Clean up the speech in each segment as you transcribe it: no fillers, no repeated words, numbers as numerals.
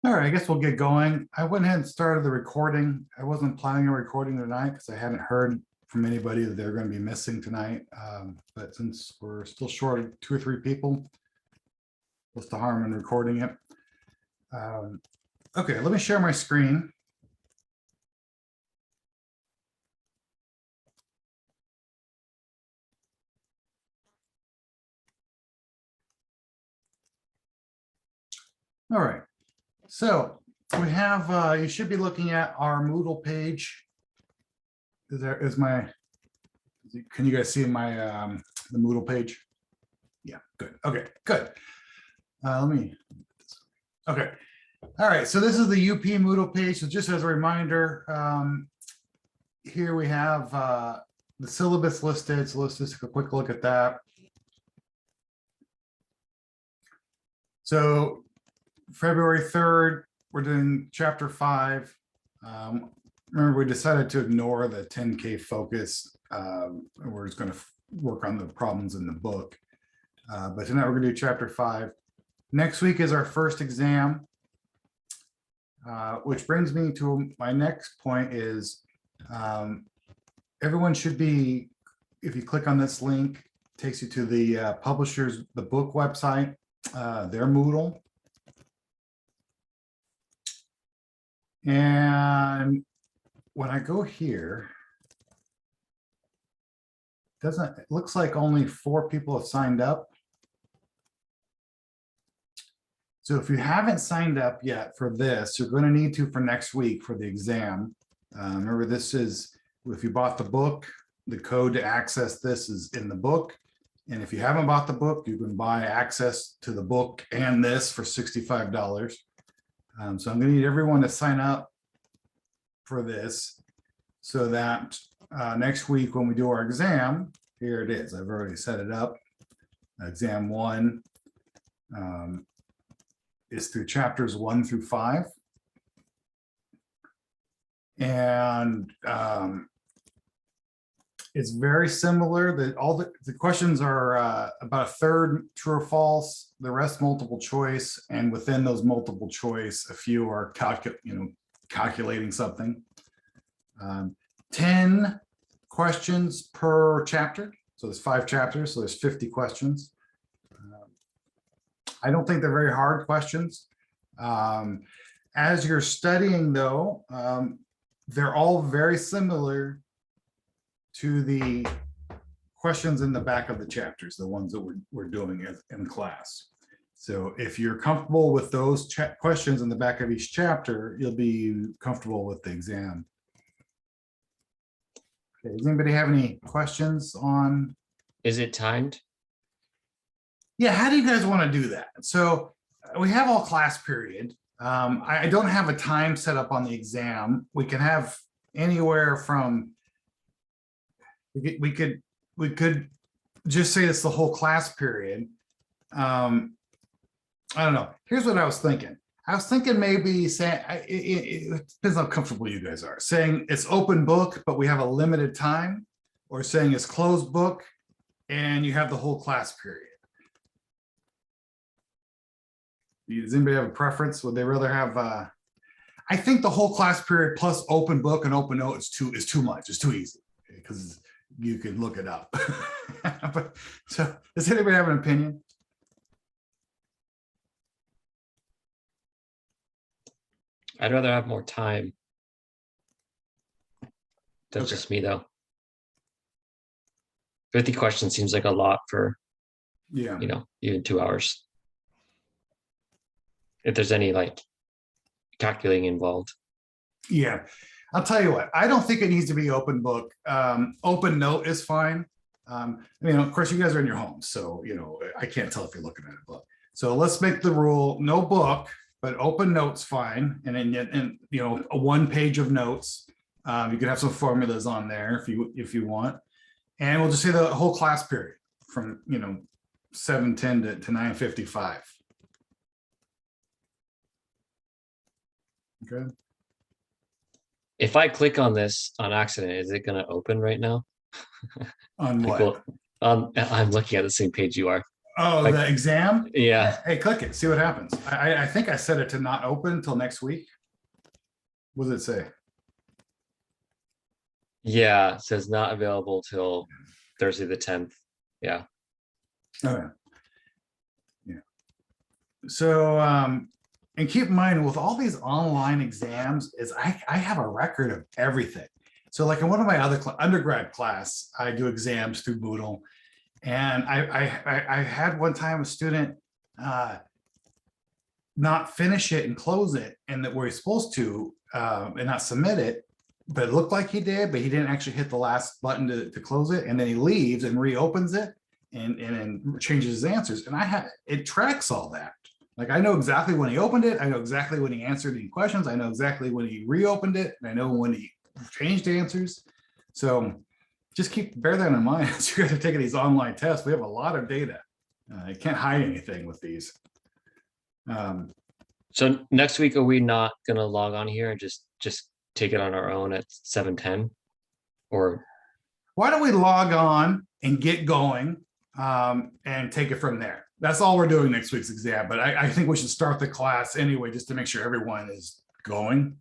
All right, I guess we'll get going. I went ahead and started the recording. I wasn't planning on recording tonight because I hadn't heard from anybody that they're going to be missing tonight. But since we're still short of 2 or 3 people, what's the harm in recording it? Okay, let me share my screen. All right, so we have, you should be looking at our Moodle page. Can you guys see my, the Moodle page? Yeah, good. Okay, good. Okay. All right, so this is the UP Moodle page. So just as a reminder, here we have the syllabus listed. So let's just take a quick look at that. So February 3rd, we're doing chapter 5. Remember, we decided to ignore the 10K focus. We're just going to work on the problems in the book. But tonight we're going to do chapter 5. Next week is our first exam, which brings me to my next point is everyone should be, if you click on this link, takes you to the publisher's, the book website, their Moodle. And when I go here, it looks like only 4 people have signed up. So if you haven't signed up yet for this, you're going to need to for next week for the exam. Remember, this is, if you bought the book, the code to access this is in the book. And if you haven't bought the book, you can buy access to the book and this for $65. So I'm going to need everyone to sign up for this so that next week when we do our exam, here it is. I've already set it up. Exam 1 is through chapters 1 through 5. And it's very similar. That all the questions are about a third true or false, the rest multiple choice, and within those multiple choice, a few are calculating something. 10 questions per chapter. So there's 5 chapters, so there's 50 questions. I don't think they're very hard questions. As you're studying though, they're all very similar to the questions in the back of the chapters, the ones that we're doing in class. So if you're comfortable with those questions in the back of each chapter, you'll be comfortable with the exam. Okay, does anybody have any questions on? Is it timed? Yeah, how do you guys want to do that? So we have all class period. I don't have a time set up on the exam. We can have anywhere from, we could just say it's the whole class period. I don't know. Here's what I was thinking. I was thinking maybe saying, it depends how comfortable you guys are, saying it's open book, but we have a limited time, or saying it's closed book and you have the whole class period. Does anybody have a preference? Would they rather have, I think the whole class period plus open book and open note is too much. It's too easy because you can look it up. But, so does anybody have an opinion? I'd rather have more time. That's just me though. 50 questions seems like a lot for, even 2 hours. If there's any like calculating involved. Yeah, I'll tell you what, I don't think it needs to be open book. Open note is fine. Of course you guys are in your homes, so, I can't tell if you're looking at a book. So let's make the rule, no book, but open notes fine. And then, a 1 page of notes. You can have some formulas on there if you want. And we'll just say the whole class period from, 7:10 to 9:55. Okay. If I click on this on accident, is it going to open right now? On what? I'm looking at the same page you are. Oh, Like, the exam? yeah, Hey, click it, see what happens. I think I set it to not open until next week. What does it say? yeah, it says not available till Thursday the 10th. Yeah. Okay. Yeah. So, and keep in mind with all these online exams is I have a record of everything. So like in one of my other undergrad class, I do exams through Moodle. And I had one time a student not finish it and close it and that where he's supposed to and not submit it, but it looked like he did, but he didn't actually hit the last button to close it. And then he leaves and reopens it and then changes his answers. And it tracks all that. Like I know exactly when he opened it. I know exactly when he answered any questions. I know exactly when he reopened it. And I know when he changed answers. So just bear that in mind as you guys are taking these online tests. We have a lot of data. You can't hide anything with these. So next week, are we not gonna log on here and just take it on our own at 7:10? Or Why don't we log on and get going and take it from there? That's all we're doing next week's exam. But I think we should start the class anyway, just to make sure everyone is going.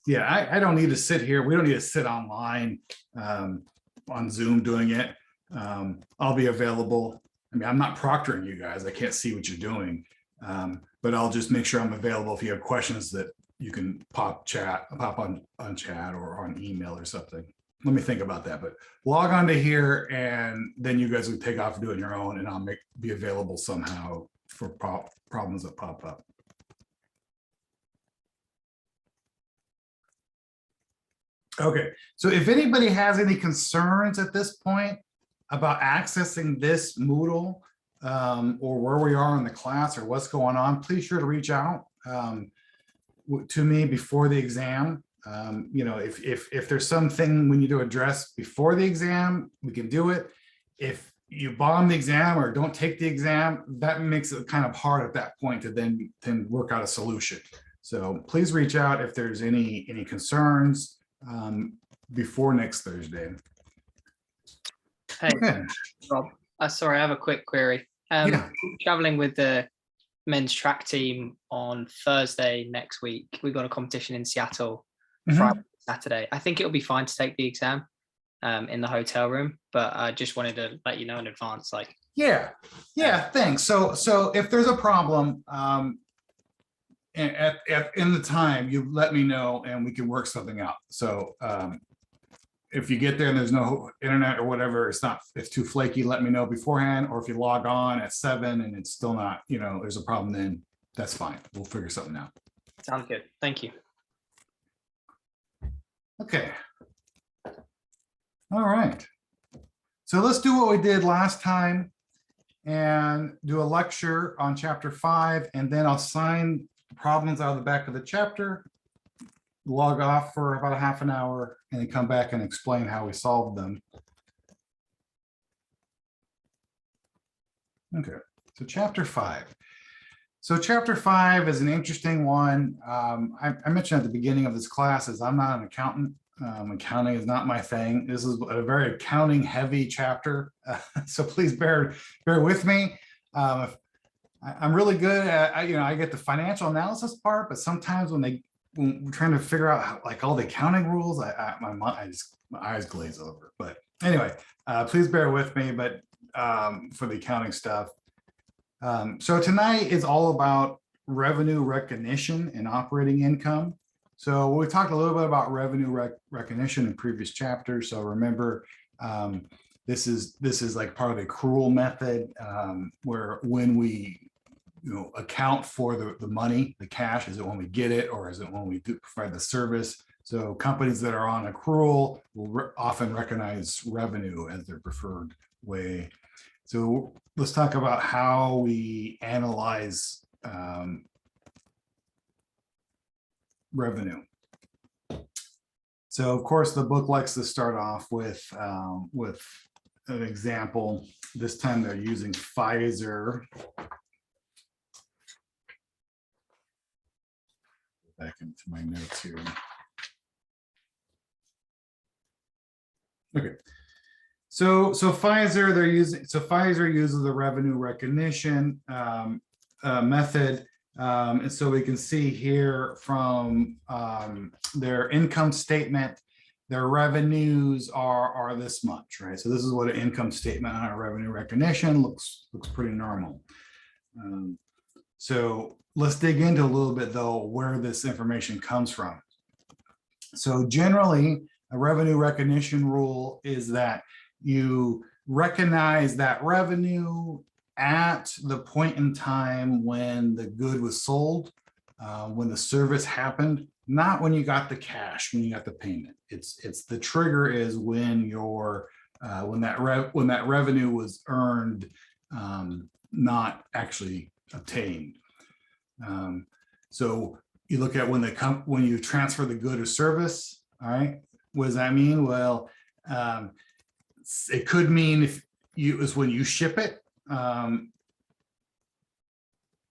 Yeah, I don't need to sit here. We don't need to sit online on Zoom doing it. I'll be available. I mean, I'm not proctoring you guys. I can't see what you're doing, but I'll just make sure I'm available if you have questions that you can pop on chat or on email or something. Let me think about that, but log on to here and then you guys would take off doing your own and I'll be available somehow for problems that pop up. Okay, so if anybody has any concerns at this point about accessing this Moodle or where we are in the class or what's going on, please sure to reach out to me before the exam. You know, if there's something we need to address before the exam, we can do it. If you bomb the exam or don't take the exam, that makes it kind of hard at that point to then work out a solution. So please reach out if there's any concerns before next Thursday. Hey, Okay. Rob. Sorry, I have a quick query. Yeah. Traveling with the men's track team on Thursday next week. We've got a competition in Seattle Friday, Saturday. I think it'll be fine to take the exam in the hotel room, but I just wanted to let you know in advance. Like, yeah, thanks. So if there's a problem in the time, you let me know and we can work something out. So if you get there and there's no internet or whatever, it's too flaky, let me know beforehand. Or if you log on at 7 and it's still not, you know, there's a problem, then that's fine. We'll figure something out. sounds good. Thank you. Okay. All right. So let's do what we did last time and do a lecture on chapter 5, and then I'll sign problems out of the back of the chapter, log off for about a half an hour, and then come back and explain how we solved them. Okay, so chapter 5. So chapter 5 is an interesting one. I mentioned at the beginning of this class is I'm not an accountant. Accounting is not my thing. This is a very accounting heavy chapter. So please bear with me. I'm really good at, I get the financial analysis part, but sometimes when we're trying to figure out how, like all the accounting rules, my eyes glaze over. But anyway, please bear with me, but for the accounting stuff. So tonight is all about revenue recognition and operating income. So we talked a little bit about revenue recognition in previous chapters. So remember, this is like part of the accrual method, where when we account for the money, the cash, is it when we get it or is it when we do provide the service? So companies that are on accrual will often recognize revenue as their preferred way. So let's talk about how we analyze revenue. So of course, the book likes to start off with an example. This time they're using Pfizer. Back into my notes here. Okay. So Pfizer uses the revenue recognition method. And so we can see here from their income statement, their revenues are this much, right? So this is what an income statement on a revenue recognition looks pretty normal. So let's dig into a little bit though where this information comes from. So generally, a revenue recognition rule is that you recognize that revenue at the point in time when the good was sold, when the service happened, not when you got the cash, when you got the payment. It's the trigger is when your when that revenue was earned, not actually obtained. So you look at when you transfer the good or service. All right, what does that mean? Well, it could mean is when you ship it,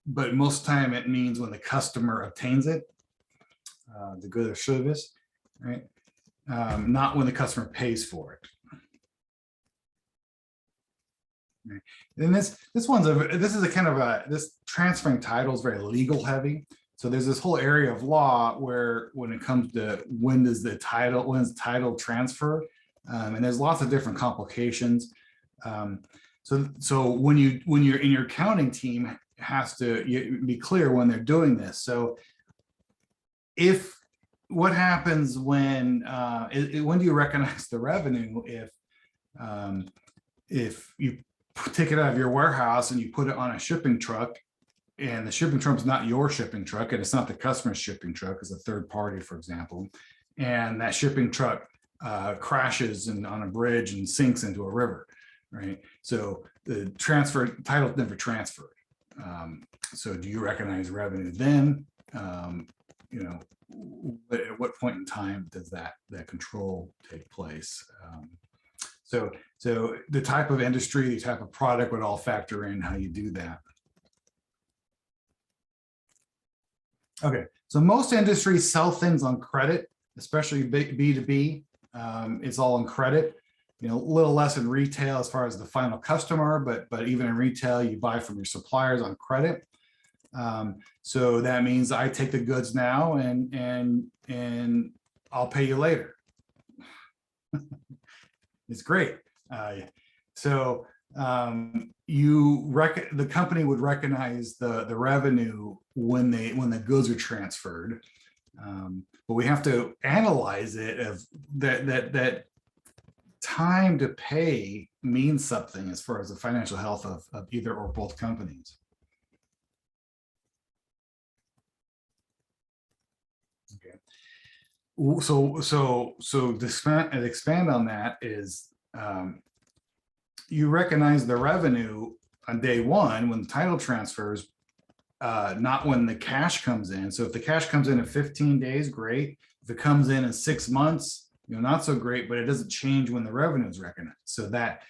but most time it means when the customer obtains it, the good or service, right? Not when the customer pays for it. Right. And this is a kind of this transferring title is very legal heavy. So there's this whole area of law where when it comes to when is title transfer, and there's lots of different complications. So when you're in your accounting team has to be clear when they're doing this. So what happens when do you recognize the revenue if you take it out of your warehouse and you put it on a shipping truck, and the shipping truck is not your shipping truck, and it's not the customer's shipping truck, it's a third party, for example, and that shipping truck crashes on a bridge and sinks into a river, right? So the title never transferred. So do you recognize revenue then? At what point in time does that control take place? So the type of industry, the type of product would all factor in how you do that. Okay, so most industries sell things on credit, especially B2B. It's all on credit. A little less in retail as far as the final customer, but even in retail, you buy from your suppliers on credit. So that means I take the goods now and I'll pay you later. It's great. The company would recognize the revenue when the goods are transferred, but we have to analyze it as that time to pay means something as far as the financial health of either or both companies. Okay. So to expand on that is you recognize the revenue on day one when the title transfers, not when the cash comes in. So if the cash comes in 15 days, great. If it comes in 6 months, not so great, but it doesn't change when the revenue is recognized. So that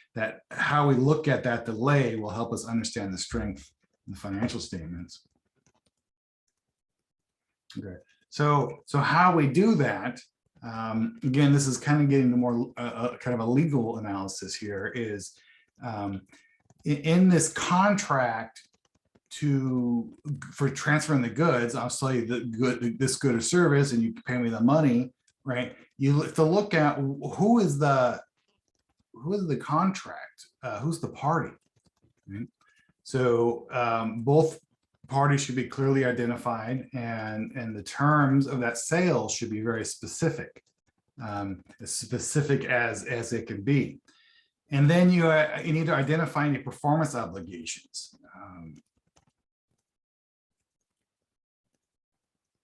how we look at that delay will help us understand the strength in the financial statements. Okay. So how we do that, again, this is kind of getting to more kind of a legal analysis here, is in this contract for transferring the goods, I'll sell you this good or service and you pay me the money, right? You have to look at who is the contract, who's the party, right? So both parties should be clearly identified, and the terms of that sale should be very specific, as specific as it can be. And then you need to identify any performance obligations.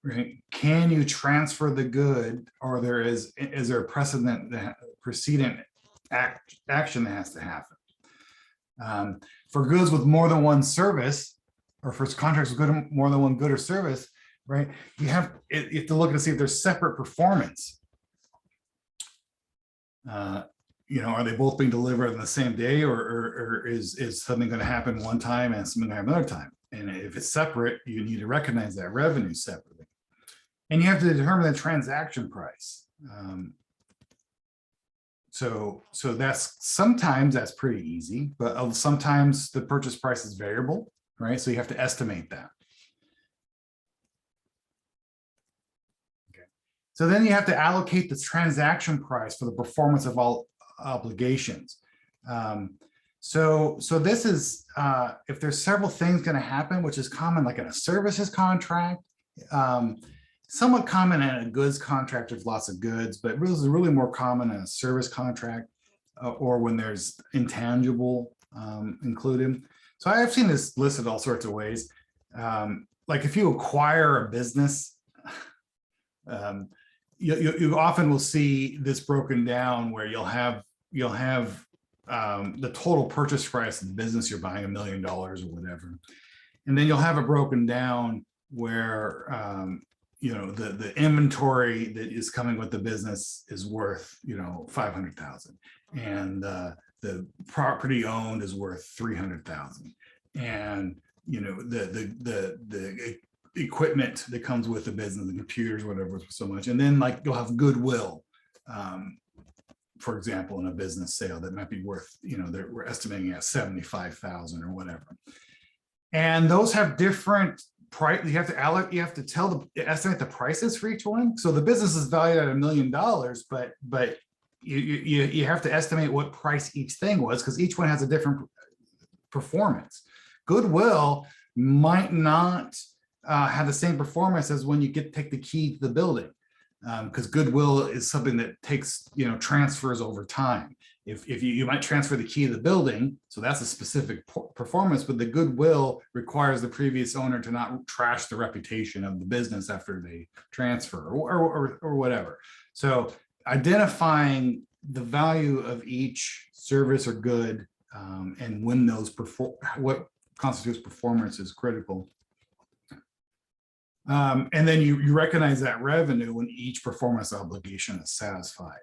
Right? Can you transfer the good, or is there a precedent action that has to happen? For goods with more than one service, or for contracts with more than one good or service, right? You have to look and see if there's separate performance. Are they both being delivered on the same day, or is something going to happen one time and something going to happen another time? And if it's separate, you need to recognize that revenue separately. And you have to determine the transaction price. So that's sometimes that's pretty easy, but sometimes the purchase price is variable, right? So you have to estimate that. Okay. So then you have to allocate the transaction price for the performance of all obligations. So this is if there's several things going to happen, which is common, like in a services contract, somewhat common in a goods contract. There's lots of goods, but this is really more common in a service contract or when there's intangible included. So I've seen this listed all sorts of ways. Like if you acquire a business, you often will see this broken down where you'll have the total purchase price of the business you're buying, $1 million or whatever, and then you'll have it broken down where the inventory that is coming with the business is worth 500,000, and the property owned is worth 300,000, and the equipment that comes with the business, the computers, whatever, so much, and then like you'll have goodwill. For example, in a business sale that might be worth, we're estimating at 75,000 or whatever. And those have different price. You have to estimate the prices for each one. So the business is valued at $1 million, but you have to estimate what price each thing was, because each one has a different performance. Goodwill might not have the same performance as when you take the key to the building. Because goodwill is something that takes, transfers over time. If you might transfer the key of the building, so that's a specific performance, but the goodwill requires the previous owner to not trash the reputation of the business after they transfer or whatever. So identifying the value of each service or good and when those what constitutes performance is critical. And then you recognize that revenue when each performance obligation is satisfied.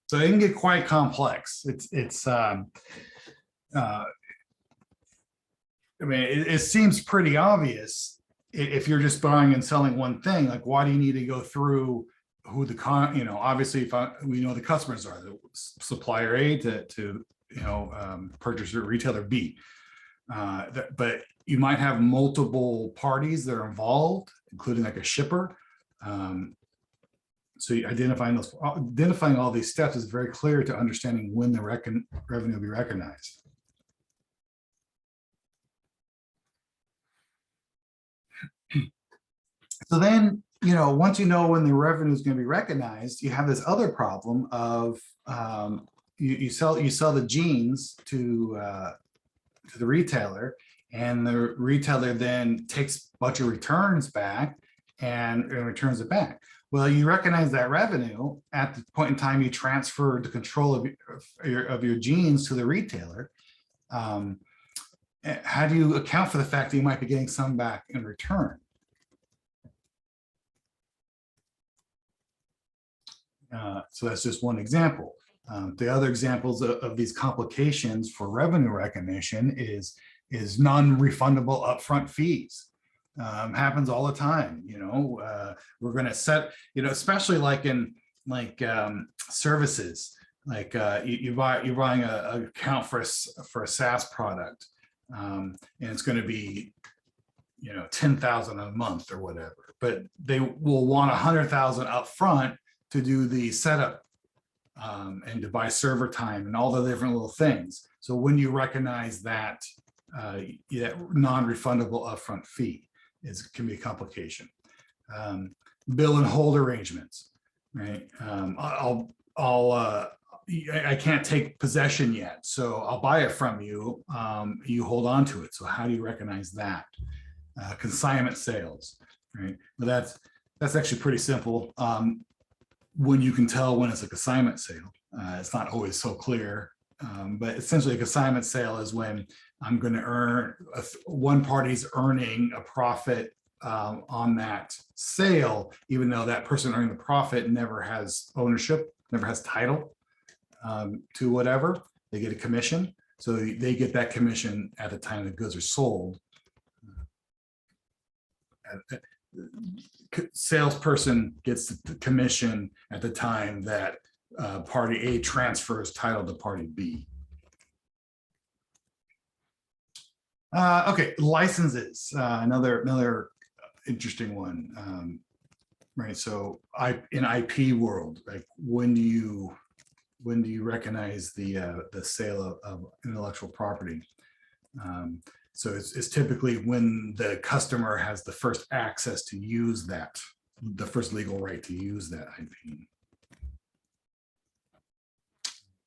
So it can get quite complex. I mean, it seems pretty obvious if you're just buying and selling one thing. Like, why do you need to go through who obviously we know the customers are, the supplier A to purchaser retailer B, but you might have multiple parties that are involved, including like a shipper. So identifying all these steps is very clear to understanding when the revenue will be recognized. So then, once you know when the revenue is going to be recognized, you have this other problem of you sell the jeans to the retailer, and the retailer then takes a bunch of returns back and returns it back. Well, you recognize that revenue at the point in time you transfer the control of your jeans to the retailer. How do you account for the fact that you might be getting some back in return? So that's just one example. The other examples of these complications for revenue recognition is non-refundable upfront fees. Happens all the time. We're going to set, especially like in services, like you're buying an account for a SaaS product, and it's going to be 10,000 a month or whatever, but they will want 100,000 up front to do the setup and to buy server time and all the different little things. So when you recognize that non-refundable upfront fee, can be a complication. Bill and hold arrangements, right? I can't take possession yet, so I'll buy it from you. You hold on to it. So how do you recognize that? Consignment sales, right? Well, that's actually pretty simple. When you can tell when it's a consignment sale, it's not always so clear, but essentially a consignment sale is when I'm going to earn, one party's earning a profit on that sale, even though that person earning the profit never has ownership, never has title to whatever. They get a commission. So they get that commission at the time the goods are sold. Salesperson gets the commission at the time that party A transfers title to party B. Okay, licenses, another interesting one. Right, so in IP world, like when do you recognize the sale of intellectual property? So it's typically when the customer has the first access to use that, the first legal right to use that IP.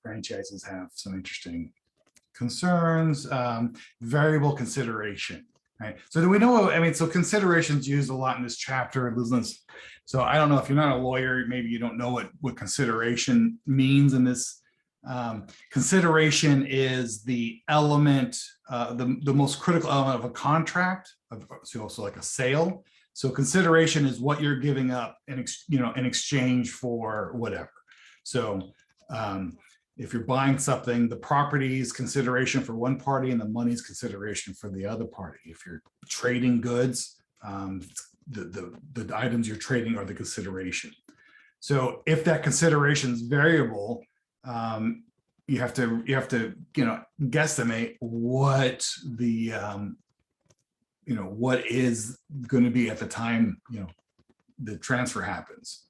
Franchises have some interesting concerns. Variable consideration, right? So do we know, I mean, so consideration's used a lot in this chapter. So I don't know if you're not a lawyer, maybe you don't know what consideration means in this. Consideration is the element, the most critical element of a contract, so also like a sale. So consideration is what you're giving up in exchange for whatever. So if you're buying something, the property is consideration for one party and the money is consideration for the other party. If you're trading goods, the items you're trading are the consideration. So if that consideration is variable, you have to guesstimate what the what is going to be at the time the transfer happens.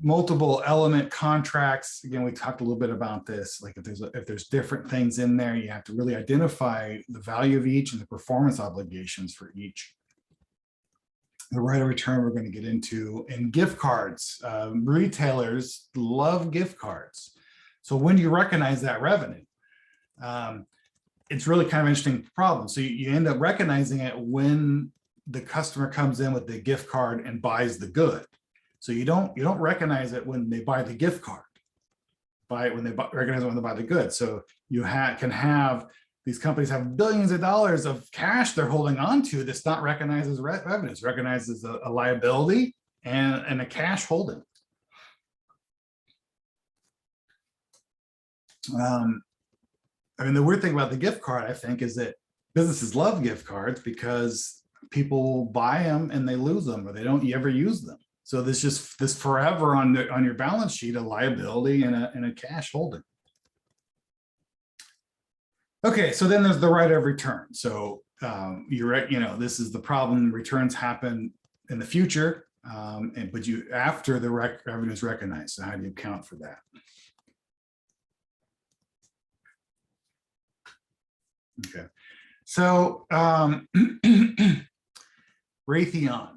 Multiple element contracts, again, we talked a little bit about this. Like if there's different things in there, you have to really identify the value of each and the performance obligations for each. The right of return we're going to get into, and gift cards. Retailers love gift cards. So when do you recognize that revenue? It's really kind of an interesting problem. So you end up recognizing it when the customer comes in with the gift card and buys the good. So you don't recognize it when they buy the gift card. Recognize it when they buy the good. So you can have these companies have billions of dollars of cash they're holding on to that's not recognized as revenue. It's recognized as a liability and a cash holding. I mean, the weird thing about the gift card, I think, is that businesses love gift cards because people buy them and they lose them, or they don't ever use them. So there's just this forever on your balance sheet, a liability and a cash holding. Okay, so then there's the right of return. So this is the problem. Returns happen in the future, but after the revenue is recognized. So how do you account for that? Okay, so Raytheon.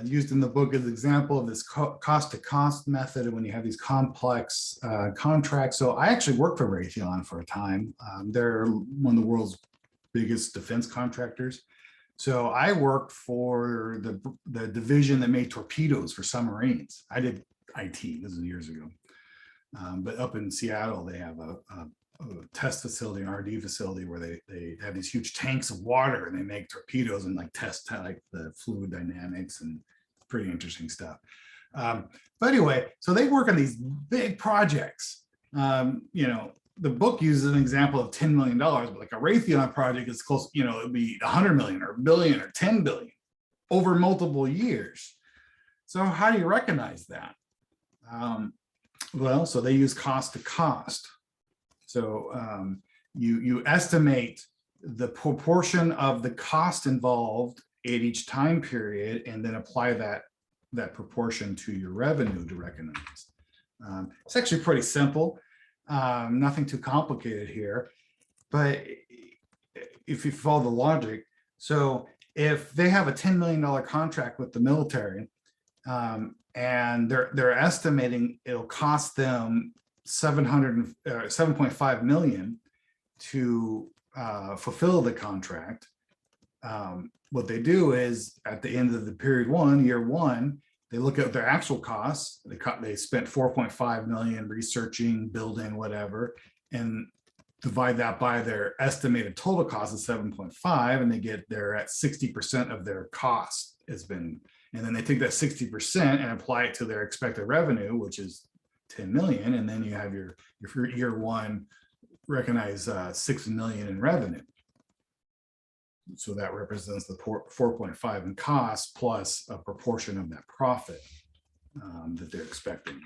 Used in the book as an example of this cost-to-cost method, and when you have these complex contracts. So I actually worked for Raytheon for a time. They're one of the world's biggest defense contractors. So I worked for the division that made torpedoes for submarines. I did IT, this is years ago. But up in Seattle, they have a test facility, an R&D facility, where they have these huge tanks of water and they make torpedoes and test like the fluid dynamics, and pretty interesting stuff. But anyway, so they work on these big projects. The book uses an example of $10 million, but like a Raytheon project is close, it would be 100 million or a billion or 10 billion over multiple years. So how do you recognize that? Well, so they use cost to cost. So you estimate the proportion of the cost involved at each time period, and then apply that proportion to your revenue to recognize. It's actually pretty simple, nothing too complicated here. But if you follow the logic, so if they have a $10 million contract with the military, and they're estimating it'll cost them 7.5 million to fulfill the contract. What they do is at the end of the year one, they look at their actual costs. They spent 4.5 million researching, building, whatever, and divide that by their estimated total cost of 7.5, and they're at 60% of their cost has been, and then they take that 60% and apply it to their expected revenue, which is 10 million, and then you have your year one recognize 6 million in revenue. So that represents the 4.5 in cost plus a proportion of that profit. that they're expecting.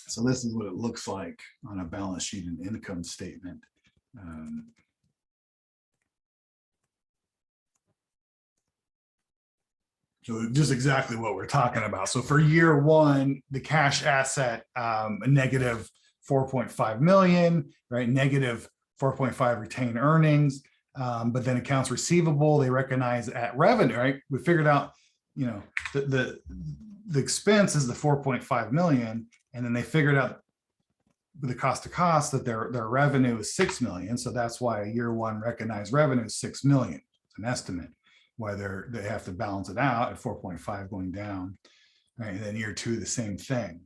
So this is what it looks like on a balance sheet and income statement. So just exactly what we're talking about. So for year one, the cash asset, a negative 4.5 million, right? Negative 4.5 retained earnings. But then accounts receivable, they recognize at revenue, right? We figured out, you know, the expense is the 4.5 million. And then they figured out with the cost to cost that their revenue is 6 million. So that's why a year one recognized revenue is 6 million. It's an estimate. Why they have to balance it out at 4.5 going down, right? And then year two, the same thing.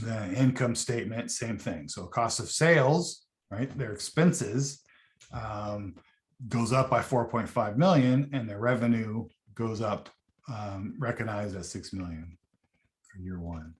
The income statement, same thing. So cost of sales, right? Their expenses goes up by 4.5 million, and their revenue goes up, recognized at 6 million for year one.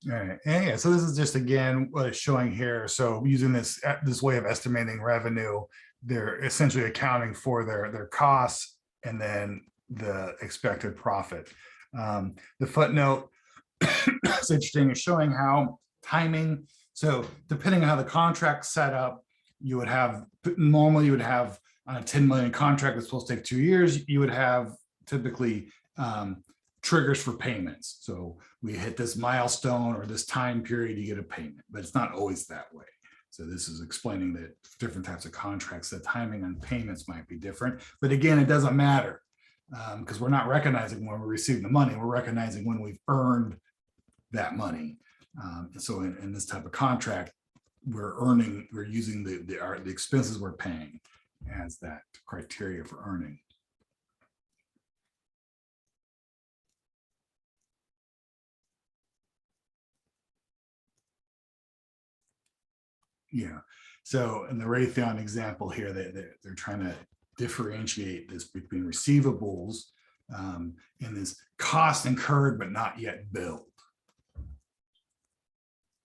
All right, and yeah, so this is just again what it's showing here. So using this way of estimating revenue, they're essentially accounting for their costs and then the expected profit. The footnote is interesting. It's showing how timing. So depending on how the contract's set up, you would have normally you would have on a 10 million contract that's supposed to take 2 years. You would have typically triggers for payments. So we hit this milestone or this time period, you get a payment, but it's not always that way. So this is explaining that different types of contracts, the timing on payments might be different. But again, it doesn't matter because we're not recognizing when we receive the money. We're recognizing when we've earned that money. And so in this type of contract, we're using the expenses we're paying as that criteria for earning. Yeah. So in the Raytheon example here, they're trying to differentiate this between receivables and this cost incurred but not yet billed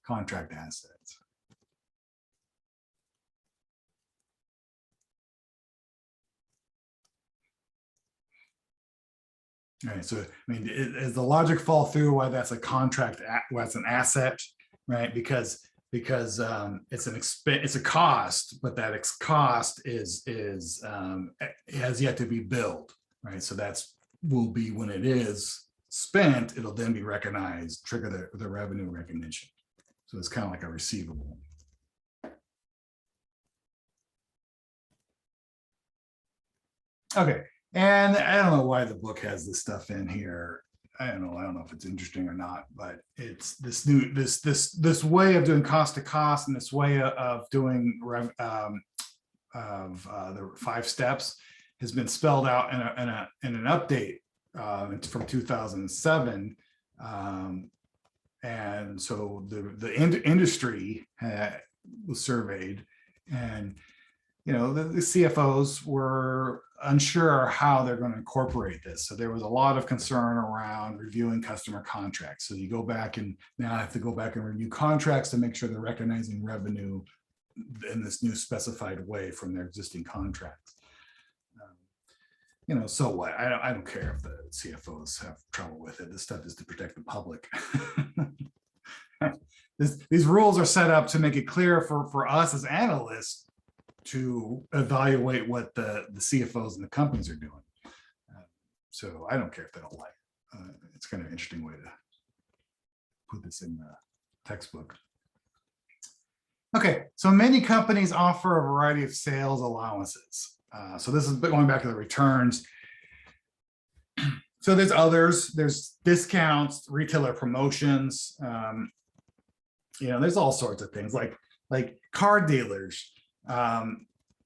contract assets. All right. So I mean, does the logic fall through why that's a contract? Why it's an asset, right? Because it's an expense, it's a cost, but that cost is has yet to be billed, right? So that's will be when it is spent, it'll then be recognized, trigger the revenue recognition. So it's kind of like a receivable. Okay, and I don't know why the book has this stuff in here. I don't know if it's interesting or not, but it's this new this way of doing cost to cost and this way of doing the 5 steps has been spelled out in an update from 2007, and so the industry was surveyed, and you know the CFOs were unsure how they're going to incorporate this. So there was a lot of concern around reviewing customer contracts. So you go back and now I have to go back and review contracts to make sure they're recognizing revenue in this new specified way from their existing contracts. You know, so what? I don't care if the CFOs have trouble with it. This stuff is to protect the public. These rules are set up to make it clear for us as analysts to evaluate what the CFOs and the companies are doing. So I don't care if they don't like it. It's kind of an interesting way to put this in the textbook. Okay, so many companies offer a variety of sales allowances. So this is going back to the returns. So there's others, there's discounts, retailer promotions. You know, there's all sorts of things like car dealers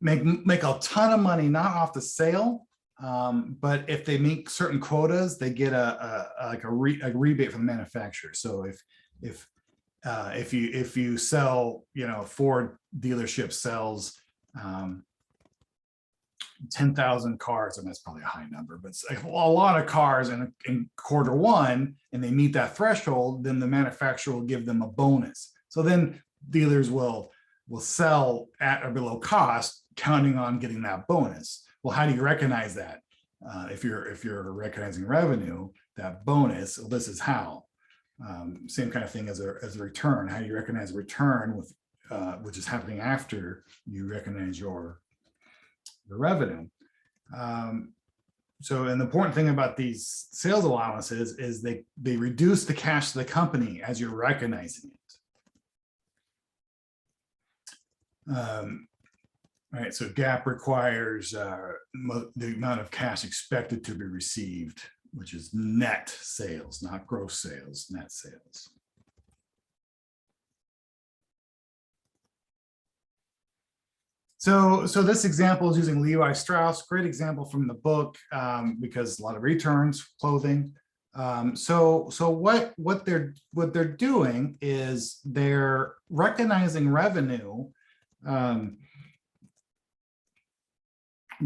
make a ton of money not off the sale, but if they meet certain quotas, they get a rebate from the manufacturer. So if if you sell, Ford dealership sells 10,000 cars, and that's probably a high number, but it's a lot of cars in quarter one, and they meet that threshold, then the manufacturer will give them a bonus. So then dealers will sell at or below cost, counting on getting that bonus. Well, how do you recognize that? If you're recognizing revenue, that bonus, well, this is how. Same kind of thing as a return. How do you recognize a return with which is happening after you recognize your revenue. So an important thing about these sales allowances is they reduce the cash to the company as you're recognizing it. Right, so GAAP requires the amount of cash expected to be received, which is net sales, not gross sales, net sales. So this example is using Levi Strauss, great example from the book, because a lot of returns, clothing. So what they're doing is they're recognizing revenue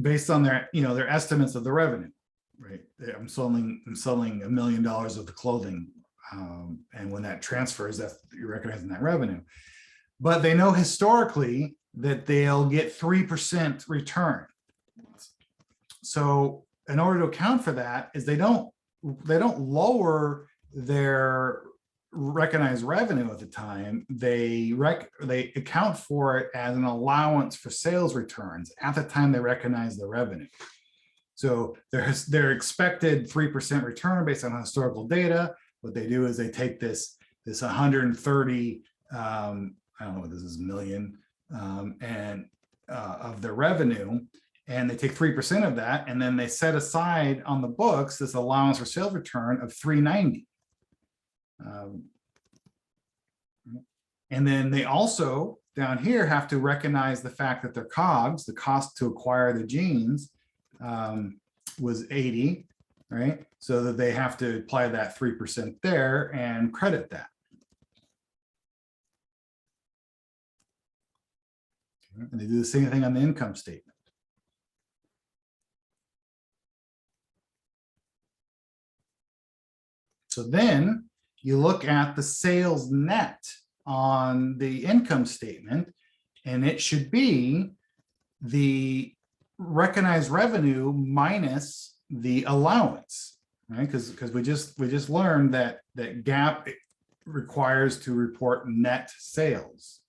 based on their estimates of the revenue, right? I'm selling $1 million of the clothing, and when that transfers, you're recognizing that revenue. But they know historically that they'll get 3% return. So in order to account for that, is they don't lower their recognized revenue at the time. They account for it as an allowance for sales returns at the time they recognize the revenue. So their expected 3% return based on historical data. What they do is they take this 130, I don't know what this is, million, and of their revenue, and they take 3% of that, and then they set aside on the books this allowance for sales return of 390. And then they also down here have to recognize the fact that their COGS, the cost to acquire the jeans, was 80, right? So that they have to apply that 3% there and credit that. And they do the same thing on the income statement. So then you look at the sales net on the income statement, and it should be the recognized revenue minus the allowance, right? Because we just learned that GAAP requires to report net sales.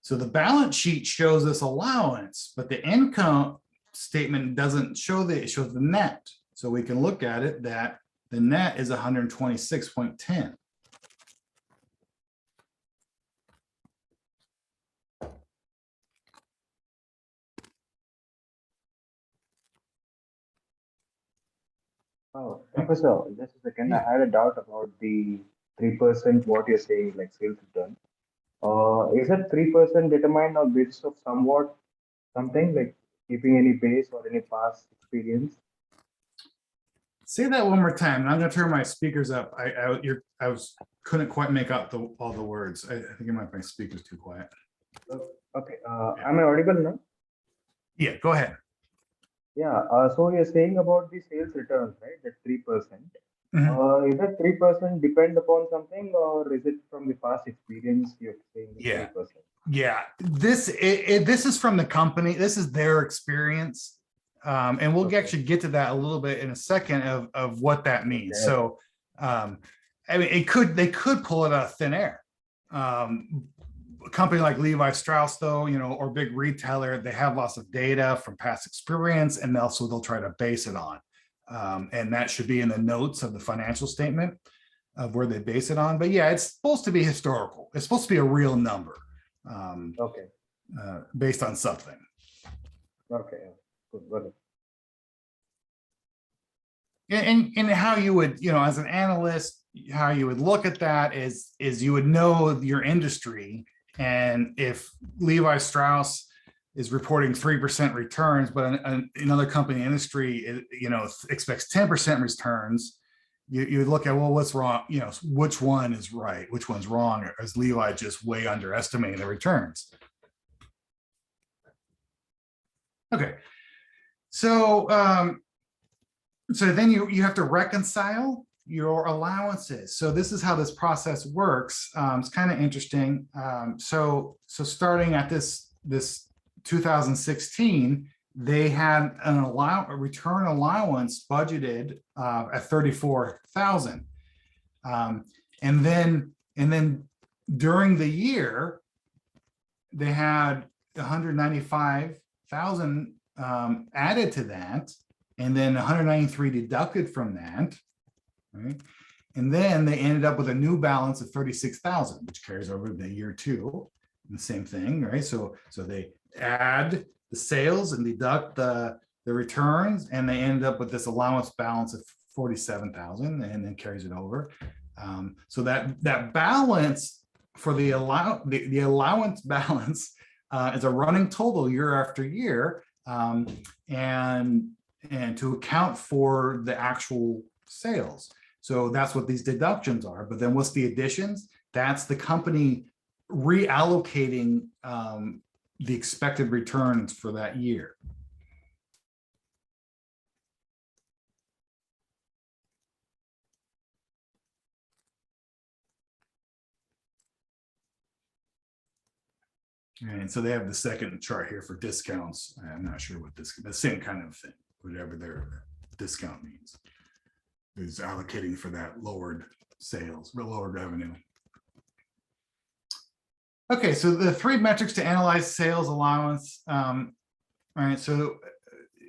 So the balance sheet shows this allowance, but the income statement doesn't show that, it shows the net. So we can look at it that the net is 126.10. Oh, Professor, just a second. I had a doubt about the 3%, what you're saying, like sales return. Is that 3% determined on basis of something like keeping any base or any past experience? Say that one more time. I'm going to turn my speakers up. Couldn't quite make out all the words. I think my speaker's too quiet. Okay. Am I audible now? Yeah, go ahead. Yeah. So you're saying about the sales returns, right? That 3%. Mhm. Is that 3% depend upon something, or is it from the past experience you're saying? Yeah. 3%? Yeah, this is from the company. This is their experience, and we'll Okay. actually get to that a little bit in a second of what that means. Okay. So, I mean, they could pull it out of thin air. A company like Levi Strauss, though, or big retailer, they have lots of data from past experience, and they'll try to base it on, and that should be in the notes of the financial statement of where they base it on. But yeah, it's supposed to be historical. It's supposed to be a real number. Okay. Based on something. Okay. Good. Got it. And how you would, as an analyst, how you would look at that is you would know your industry. And if Levi Strauss is reporting 3% returns, but another company industry, expects 10% returns, you look at, well, what's wrong? You know, which one is right? Which one's wrong? Or is Levi just way underestimating the returns? Okay. So, so then you have to reconcile your allowances. So this is how this process works. It's kind of interesting. So starting at this 2016, they had a return allowance budgeted at 34,000, and then during the year they had 195,000 added to that, and then 193 deducted from that, right? And then they ended up with a new balance of 36,000, which carries over to year two. And the same thing, right? So they add the sales and deduct the returns, and they end up with this allowance balance of 47,000, and then carries it over. So that balance for the allowance balance is a running total year after year, and to account for the actual sales. So that's what these deductions are. But then what's the additions? That's the company reallocating the expected returns for that year. And so they have the second chart here for discounts. I'm not sure what this, the same kind of thing, whatever their discount means, is allocating for that lowered sales, lowered revenue. Okay, so the three metrics to analyze sales allowance. All right, so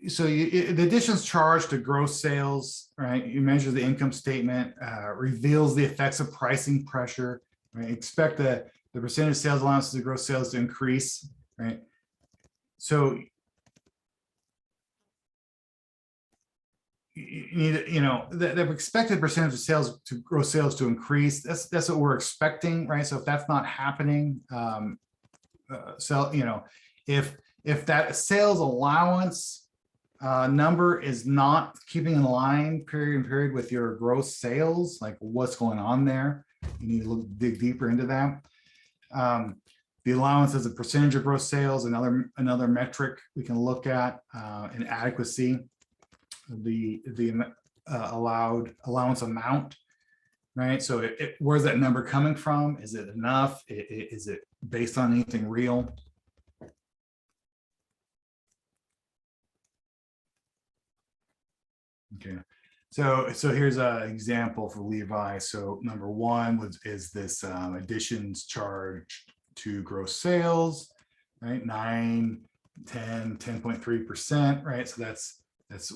the additions charged to gross sales, right? You measure the income statement, reveals the effects of pricing pressure, right? Expect the percentage of sales allowances to gross sales to increase, right? So you need, you know, the expected percentage of sales to gross sales to increase. That's what we're expecting, right? So if that's not happening, so you know, if that sales allowance number is not keeping in line period with your gross sales, like what's going on there, you need to dig deeper into that. The allowance as a percentage of gross sales, another metric we can look at, and adequacy, the allowed allowance amount, right? So where's that number coming from? Is it enough? Is it based on anything real? Okay, so here's an example for Levi. So number one is this additions charged to gross sales, right? 9, 10, 10.3%, right? So that's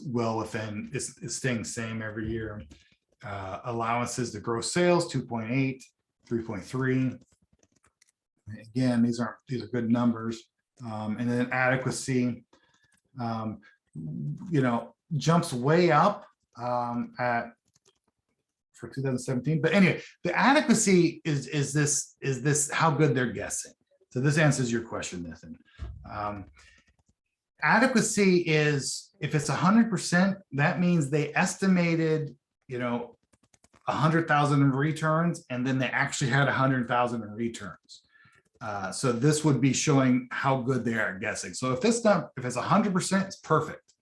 well within, it's staying same every year. Allowances to gross sales, 2.8, 3.3. Again, these are good numbers. And then adequacy, you know, jumps way up for 2017. But anyway, the adequacy is this how good they're guessing. So this answers your question, Nathan. Adequacy is, if it's 100%, that means they estimated, you know, 100,000 in returns, and then they actually had 100,000 in returns. So this would be showing how good they are guessing. So if it's 100%, it's perfect.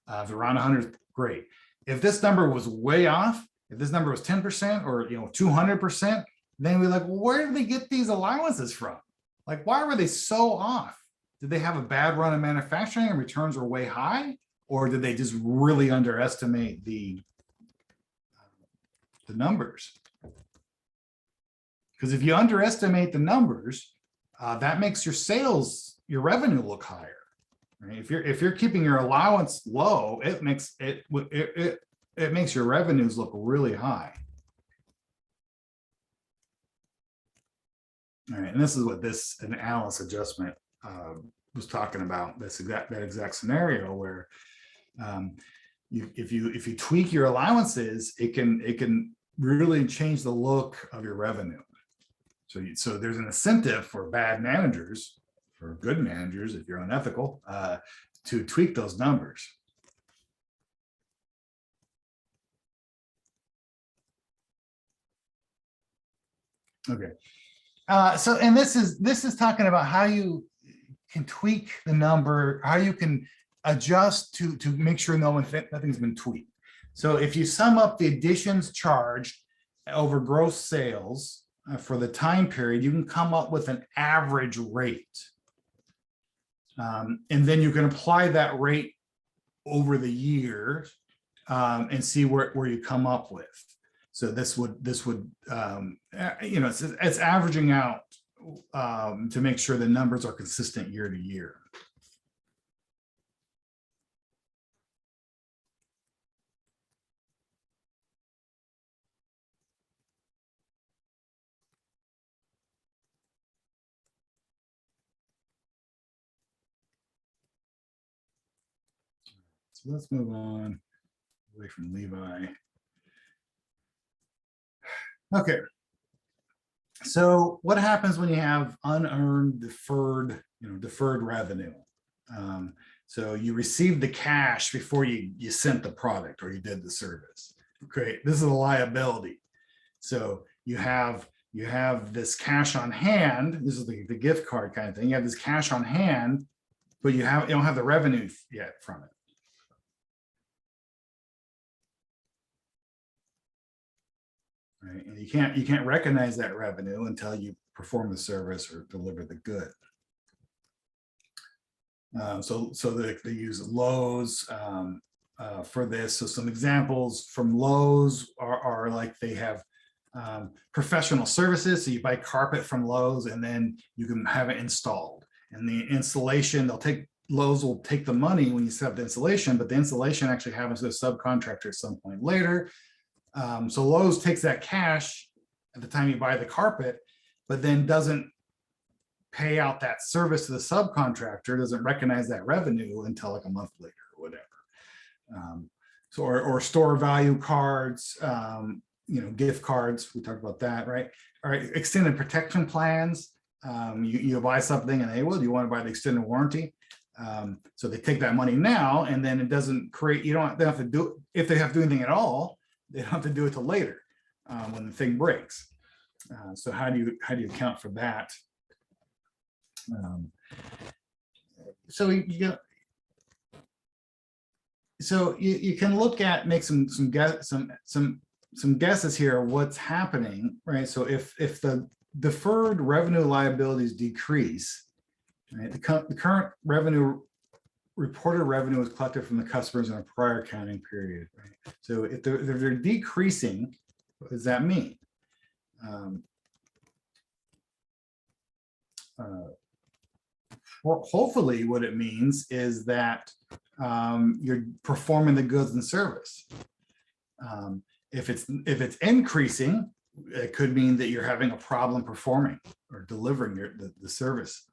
If around 100, great. If this number was way off, if this number was 10% or 200%, then we're like, well, where did they get these allowances from? Like, why were they so off? Did they have a bad run of manufacturing and returns were way high, or did they just really underestimate the numbers? Because if you underestimate the numbers, that makes your sales, your revenue look higher. Right? If you're keeping your allowance low, it makes your revenues look really high. All right, and this is what this analysis adjustment was talking about. That exact scenario where if you tweak your allowances, it can really change the look of your revenue. So there's an incentive for bad managers, for good managers, if you're unethical, to tweak those numbers. Okay. So, and this is talking about how you can tweak the number, how you can adjust to make sure nothing's been tweaked. So if you sum up the additions charged over gross sales for the time period, you can come up with an average rate. And then you can apply that rate over the year and see where you come up with. So this would you know, it's averaging out to make sure the numbers are consistent year to year. So let's move on away from Levi. Okay. So what happens when you have unearned deferred revenue? So you received the cash before you sent the product or you did the service. Great. This is a liability. So you have this cash on hand. This is the gift card kind of thing. You have this cash on hand, but you don't have the revenue yet from it. Right? And you can't recognize that revenue until you perform the service or deliver the good. So they use Lowe's for this. So some examples from Lowe's are like they have professional services. So you buy carpet from Lowe's and then you can have it installed. And the installation, Lowe's will take the money when you set up the installation, but the installation actually happens to a subcontractor at some point later. So Lowe's takes that cash at the time you buy the carpet, but then doesn't pay out that service to the subcontractor, doesn't recognize that revenue until like a month later or whatever. So or store value cards, you know, gift cards, we talked about that, right? All right, extended protection plans. You buy something and they will, do you want to buy the extended warranty? So they take that money now and then it doesn't create, they don't have to do, if they have to do anything at all, they don't have to do it till later when the thing breaks. So how do you account for that? So you can look at, make some guesses here of what's happening, right? So if the deferred revenue liabilities decrease, right, the current reported revenue is collected from the customers in a prior accounting period, right? So if they're decreasing, what does that mean? Hopefully what it means is that you're performing the goods and service. If it's increasing, it could mean that you're having a problem performing or delivering the service.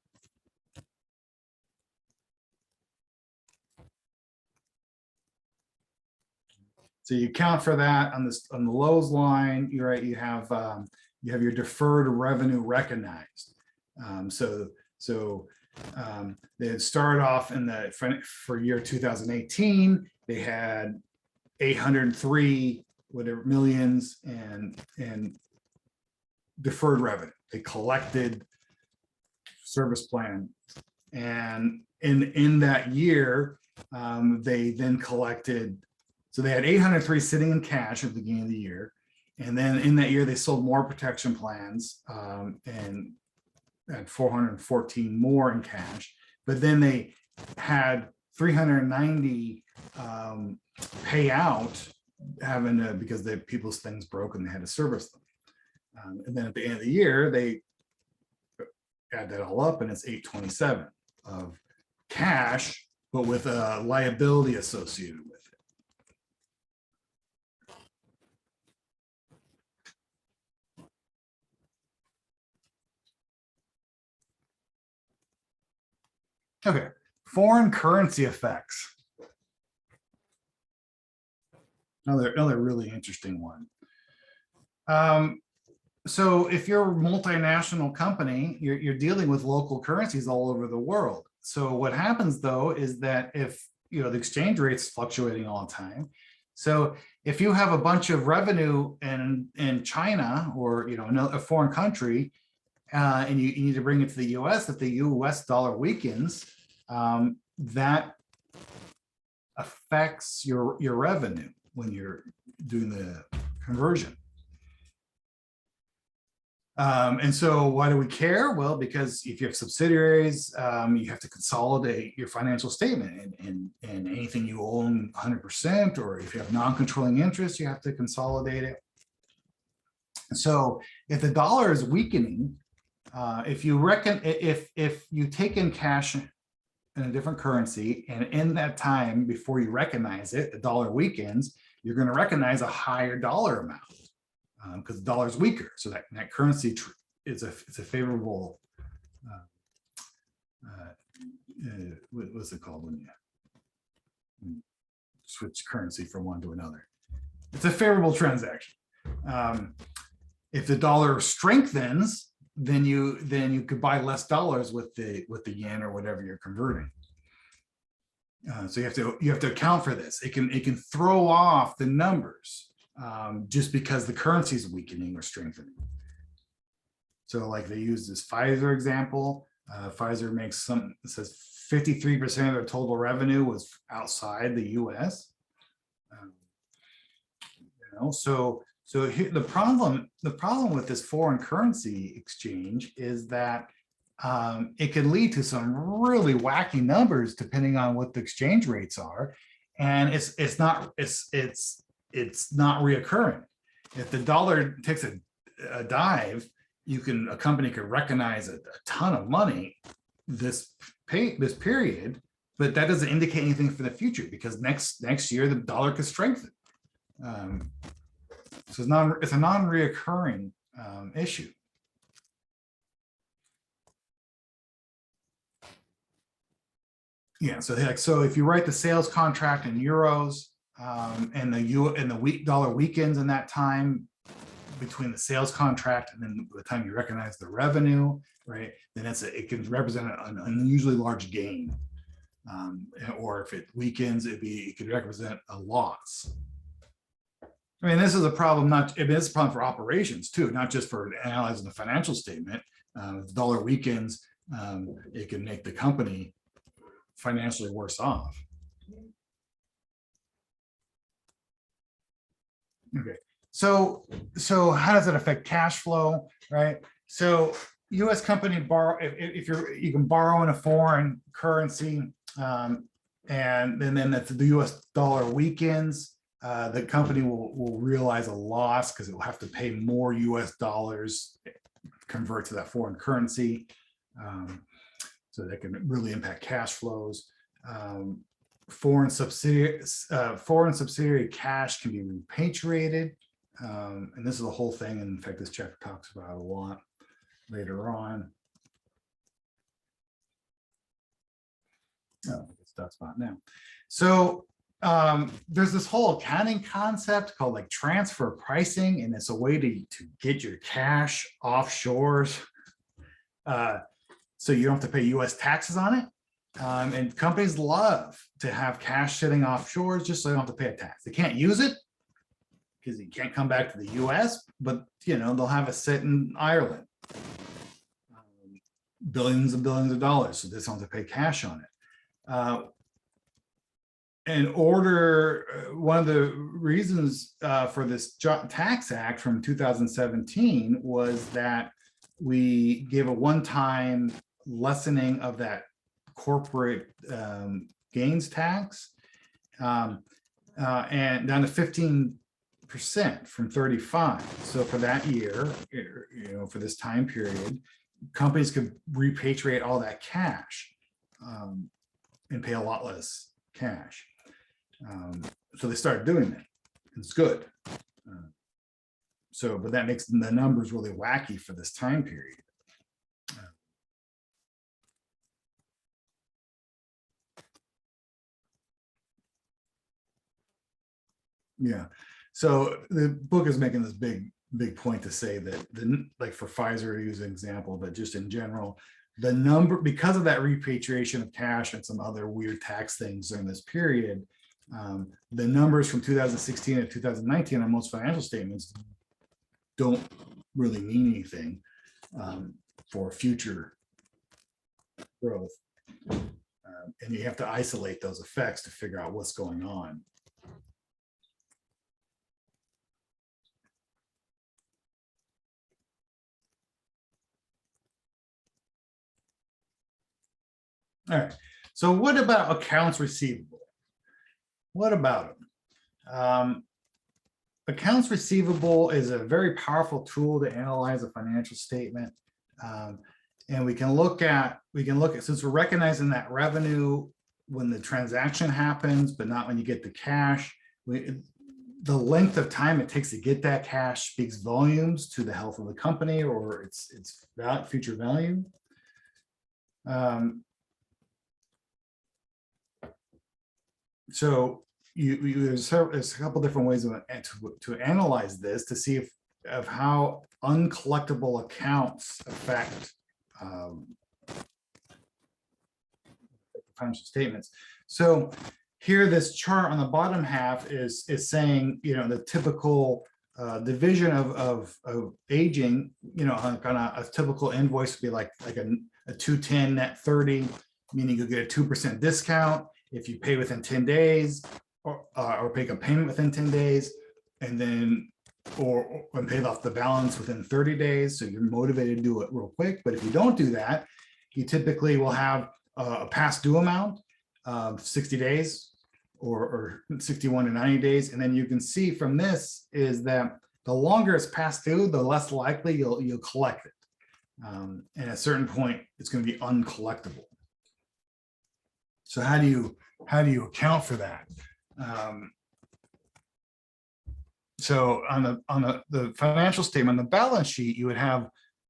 So you account for that on the Lowe's line. You're right. You have your deferred revenue recognized. They had started off for year 2018. They had 803 millions and deferred revenue. They collected service plan, and in that year, they then collected. So they had 803 sitting in cash at the beginning of the year. And then in that year, they sold more protection plans and had 414 more in cash. But then they had 390 pay out because people's things broke and they had to service them. And then at the end of the year, they add that all up and it's 827 of cash, but with a liability associated with it. Okay, foreign currency effects. Another really interesting one. So if you're a multinational company, you're dealing with local currencies all over the world. So what happens though is that if the exchange rate's fluctuating all the time, So if you have a bunch of revenue in China or, a foreign country, and you need to bring it to the US, if the US dollar weakens, that affects your revenue when you're doing the conversion. And so why do we care? Well, because if you have subsidiaries, you have to consolidate your financial statement, and anything you own 100%, or if you have non-controlling interest, you have to consolidate it. So if the dollar is weakening, if you take in cash in a different currency, and in that time before you recognize it, the dollar weakens, you're going to recognize a higher dollar amount. Because the dollar is weaker, so that currency it's a favorable. What's it called when you switch currency from one to another? It's a favorable transaction. If the dollar strengthens, then you could buy less dollars with the yen or whatever you're converting. So you have to account for this. It can throw off the numbers. Just because the currency is weakening or strengthening. So like they use this Pfizer example. Pfizer makes it says 53% of their total revenue was outside the US. So here, the problem with this foreign currency exchange is that it can lead to some really wacky numbers depending on what the exchange rates are, and it's not reoccurring. If the dollar takes a dive, a company could recognize a ton of money this period, but that doesn't indicate anything for the future, because next year the dollar could strengthen. So it's a non-reoccurring issue. Yeah, so if you write the sales contract in euros, and the dollar weakens in that time between the sales contract and then the time you recognize the revenue, right? Then it can represent an unusually large gain, or if it weakens, it could represent a loss. I mean, this is a problem. It's a problem for operations too, not just for analyzing the financial statement. If the dollar weakens, it can make the company financially worse off. Okay, so how does it affect cash flow, right? So U.S. company borrow, if you can borrow in a foreign currency, and then if the U.S. dollar weakens, the company will realize a loss because it will have to pay more U.S. dollars, convert to that foreign currency. So that can really impact cash flows. Foreign subsidiary cash can be repatriated, and this is a whole thing. In fact, this chapter talks about it a lot later on. Oh, it's that spot now. So there's this whole accounting concept called like transfer pricing, and it's a way to get your cash offshores, so you don't have to pay U.S. taxes on it. And companies love to have cash sitting offshore just so they don't have to pay a tax. They can't use it because you can't come back to the US, but they'll have it sit in Ireland. Billions and billions of dollars, so they don't have to pay cash on it. One of the reasons for this Tax Act from 2017 was that we gave a one-time lessening of that corporate gains tax, and down to 15% from 35%. So for that year, for this time period, companies could repatriate all that cash and pay a lot less cash. So they started doing that. It's good. But that makes the numbers really wacky for this time period. Yeah, so the book is making this big point to say that like for Pfizer, use an example, but just in general, the number, because of that repatriation of cash and some other weird tax things during this period, The numbers from 2016 and 2019 on most financial statements don't really mean anything for future growth. And you have to isolate those effects to figure out what's going on. All right, so what about accounts receivable? What about them? Accounts receivable is a very powerful tool to analyze a financial statement. And we can look at, since we're recognizing that revenue when the transaction happens, but not when you get the cash, the length of time it takes to get that cash speaks volumes to the health of the company or its future value. So there's a couple different ways to analyze this to see of how uncollectible accounts affect financial statements. So here, this chart on the bottom half is saying, the typical division of aging, on a typical invoice would be like a 210 net 30, meaning you'll get a 2% discount if you pay within 10 days or make a payment within 10 days, and then or pay off the balance within 30 days. So you're motivated to do it real quick. But if you don't do that, you typically will have a past due amount of 60 days or 61 to 90 days. And then you can see from this is that the longer it's past due, the less likely you'll collect it. And at a certain point, it's going to be uncollectible. So how do you account for that? So on the financial statement, on the balance sheet, you would have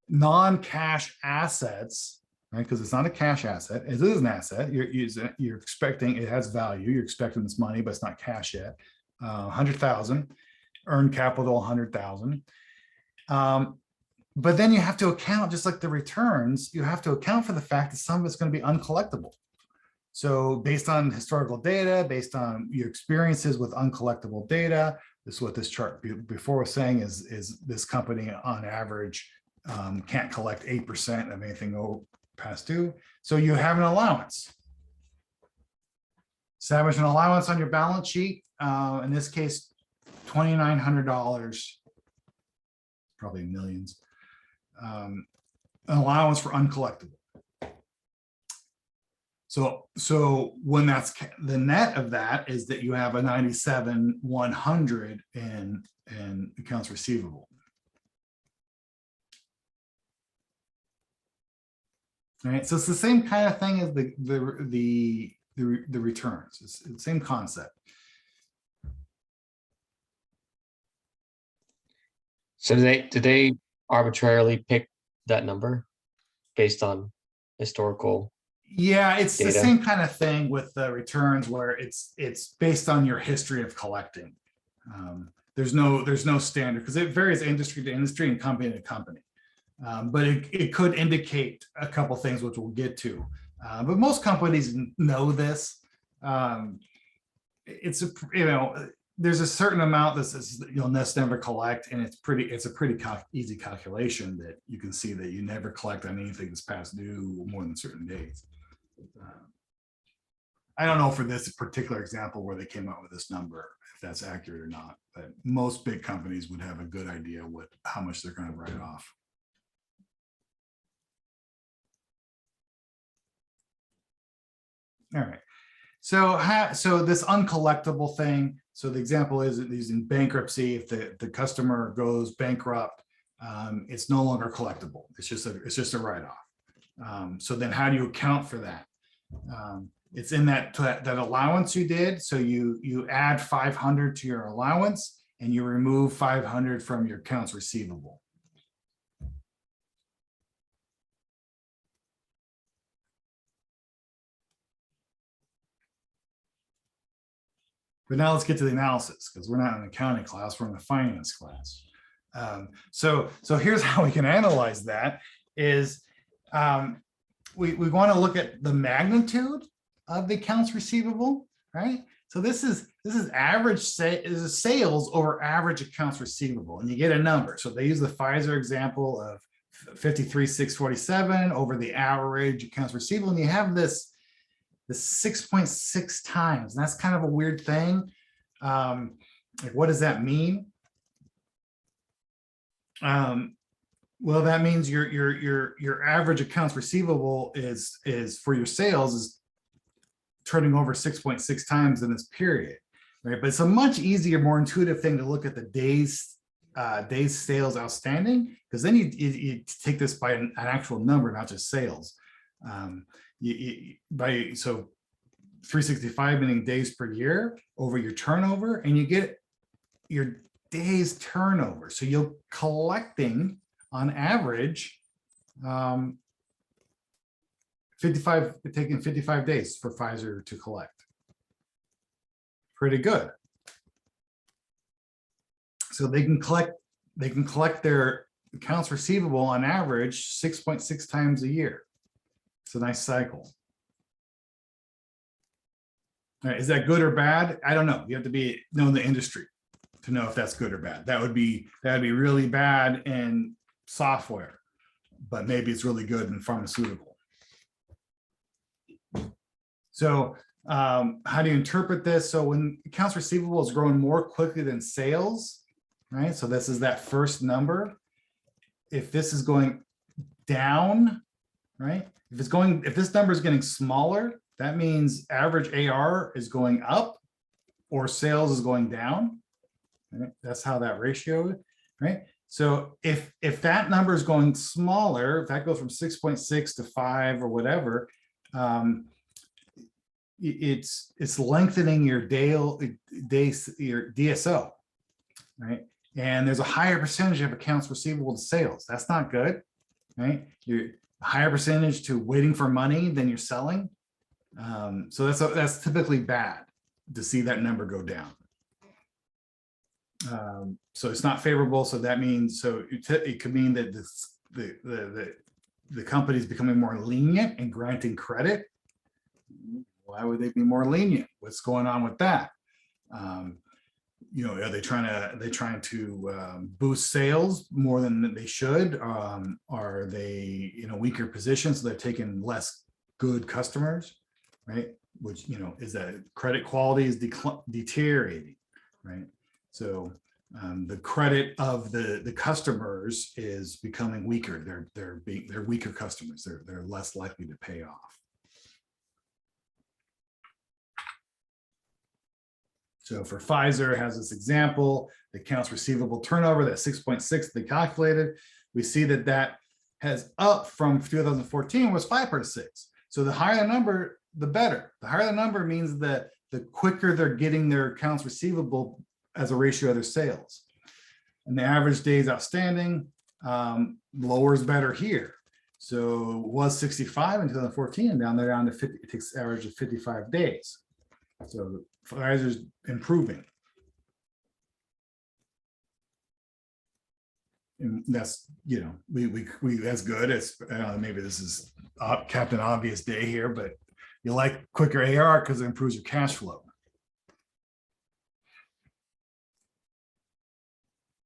non-cash assets, right? Because it's not a cash asset. It is an asset. You're expecting it has value. You're expecting this money, but it's not cash yet. 100,000, earned capital 100,000. But then you have to account, just like the returns, you have to account for the fact that some of it's going to be uncollectible. So based on historical data, based on your experiences with uncollectible data, this is what this chart before was saying is this company on average can't collect 8% of anything past due. So you have an allowance. Establish an allowance on your balance sheet. In this case, $2,900, probably millions. An allowance for uncollectible. So when that's the net of that is that you have a 97,100 in accounts receivable. All right, so it's the same kind of thing as the returns. It's the same concept. So did they arbitrarily pick that number based on historical? Yeah, it's data? The same kind of thing with the returns where it's based on your history of collecting. There's no standard because it varies industry to industry and company to company. But it could indicate a couple things which we'll get to. But most companies know this. There's a certain amount that says you'll never collect, and it's a pretty easy calculation that you can see that you never collect on anything that's past due more than certain days. I don't know for this particular example where they came up with this number, if that's accurate or not, but most big companies would have a good idea how much they're going to write off. All right. So this uncollectible thing. So the example is in bankruptcy. If the customer goes bankrupt, it's no longer collectible. It's just a write-off. So then, how do you account for that? It's in that allowance you did. So you add 500 to your allowance, and you remove 500 from your accounts receivable. But now let's get to the analysis, because we're not in an accounting class, we're in a finance class. So here's how we can analyze that is we want to look at the magnitude of the accounts receivable, right? So this is average sales over average accounts receivable, and you get a number. So they use the Pfizer example of 53,647 over the average accounts receivable, and you have this 6.6 times. And that's kind of a weird thing. Like, what does that mean? Well, that means your average accounts receivable is for your sales is turning over 6.6 times in this period, right? But it's a much easier, more intuitive thing to look at the days sales outstanding, because then you take this by an actual number, not just sales. So 365 meaning days per year over your turnover, and you get your days turnover. So you're collecting on average 55 days for Pfizer to collect. Pretty good. So they can collect their accounts receivable on average 6.6 times a year. It's a nice cycle. All right, is that good or bad? I don't know. You have to know the industry to know if that's good or bad. That would be really bad in software, but maybe it's really good in pharmaceutical. So how do you interpret this? So when accounts receivable is growing more quickly than sales, right? So this is that first number. If this is going down, right? If this number is getting smaller, that means average AR is going up or sales is going down. Right? That's how that ratio, right? So if that number is going smaller, if that goes from 6.6 to 5 or whatever, it's lengthening your your DSO, right? And there's a higher percentage of accounts receivable to sales. That's not good, right? You're a higher percentage to waiting for money than you're selling. So that's typically bad to see that number go down. So it's not favorable. So that means, it could mean that the company is becoming more lenient and granting credit. Why would they be more lenient? What's going on with that? Are they trying to boost sales more than they should? Are they in a weaker position, so they're taking less good customers, right? Which, is that credit quality is deteriorating, right? So the credit of the customers is becoming weaker. They're weaker customers. They're less likely to pay off. So for Pfizer, it has this example, the accounts receivable turnover, that 6.6 they calculated. We see that has up from 2014 was 5.6. So the higher the number, the better. The higher the number means that the quicker they're getting their accounts receivable as a ratio of their sales. And the average days outstanding, lower is better here. So it was 65 in 2014, and down to 50, it takes average of 55 days. So Pfizer's improving. And that's, that's good. It's maybe this is Captain Obvious Day here, but you like quicker AR because it improves your cash flow.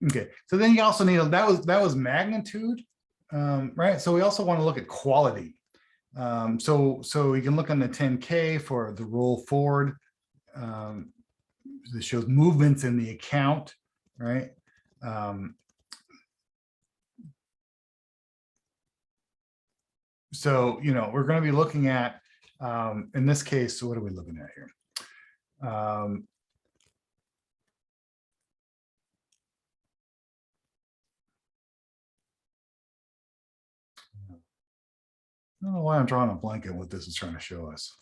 Okay, so then you also need that was magnitude, right? So we also want to look at quality. So we can look on the 10K for the roll forward. This shows movements in the account, right? So we're going to be looking at, in this case, what are we looking at here? I don't know why I'm drawing a blank at what this is trying to show us.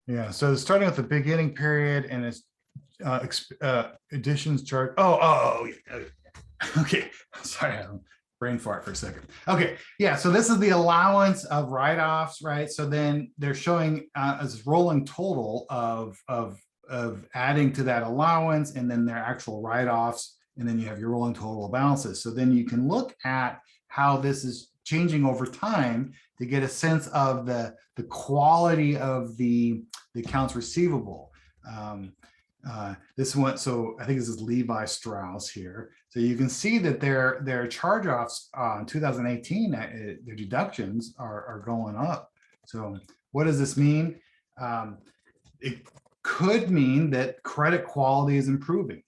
Yeah, so starting with the beginning period and it's additions chart. Oh, yeah. Okay. Sorry, brain fart for a second. Okay, yeah. So this is the allowance of write-offs, right? So then they're showing as rolling total of adding to that allowance, and then their actual write-offs and then you have your rolling total balances. So then you can look at how this is changing over time to get a sense of the quality of the accounts receivable. This one, so I think this is Levi Strauss here. So you can see that their charge-offs on 2018, their deductions are going up. So what does this mean? It could mean that credit quality is improving.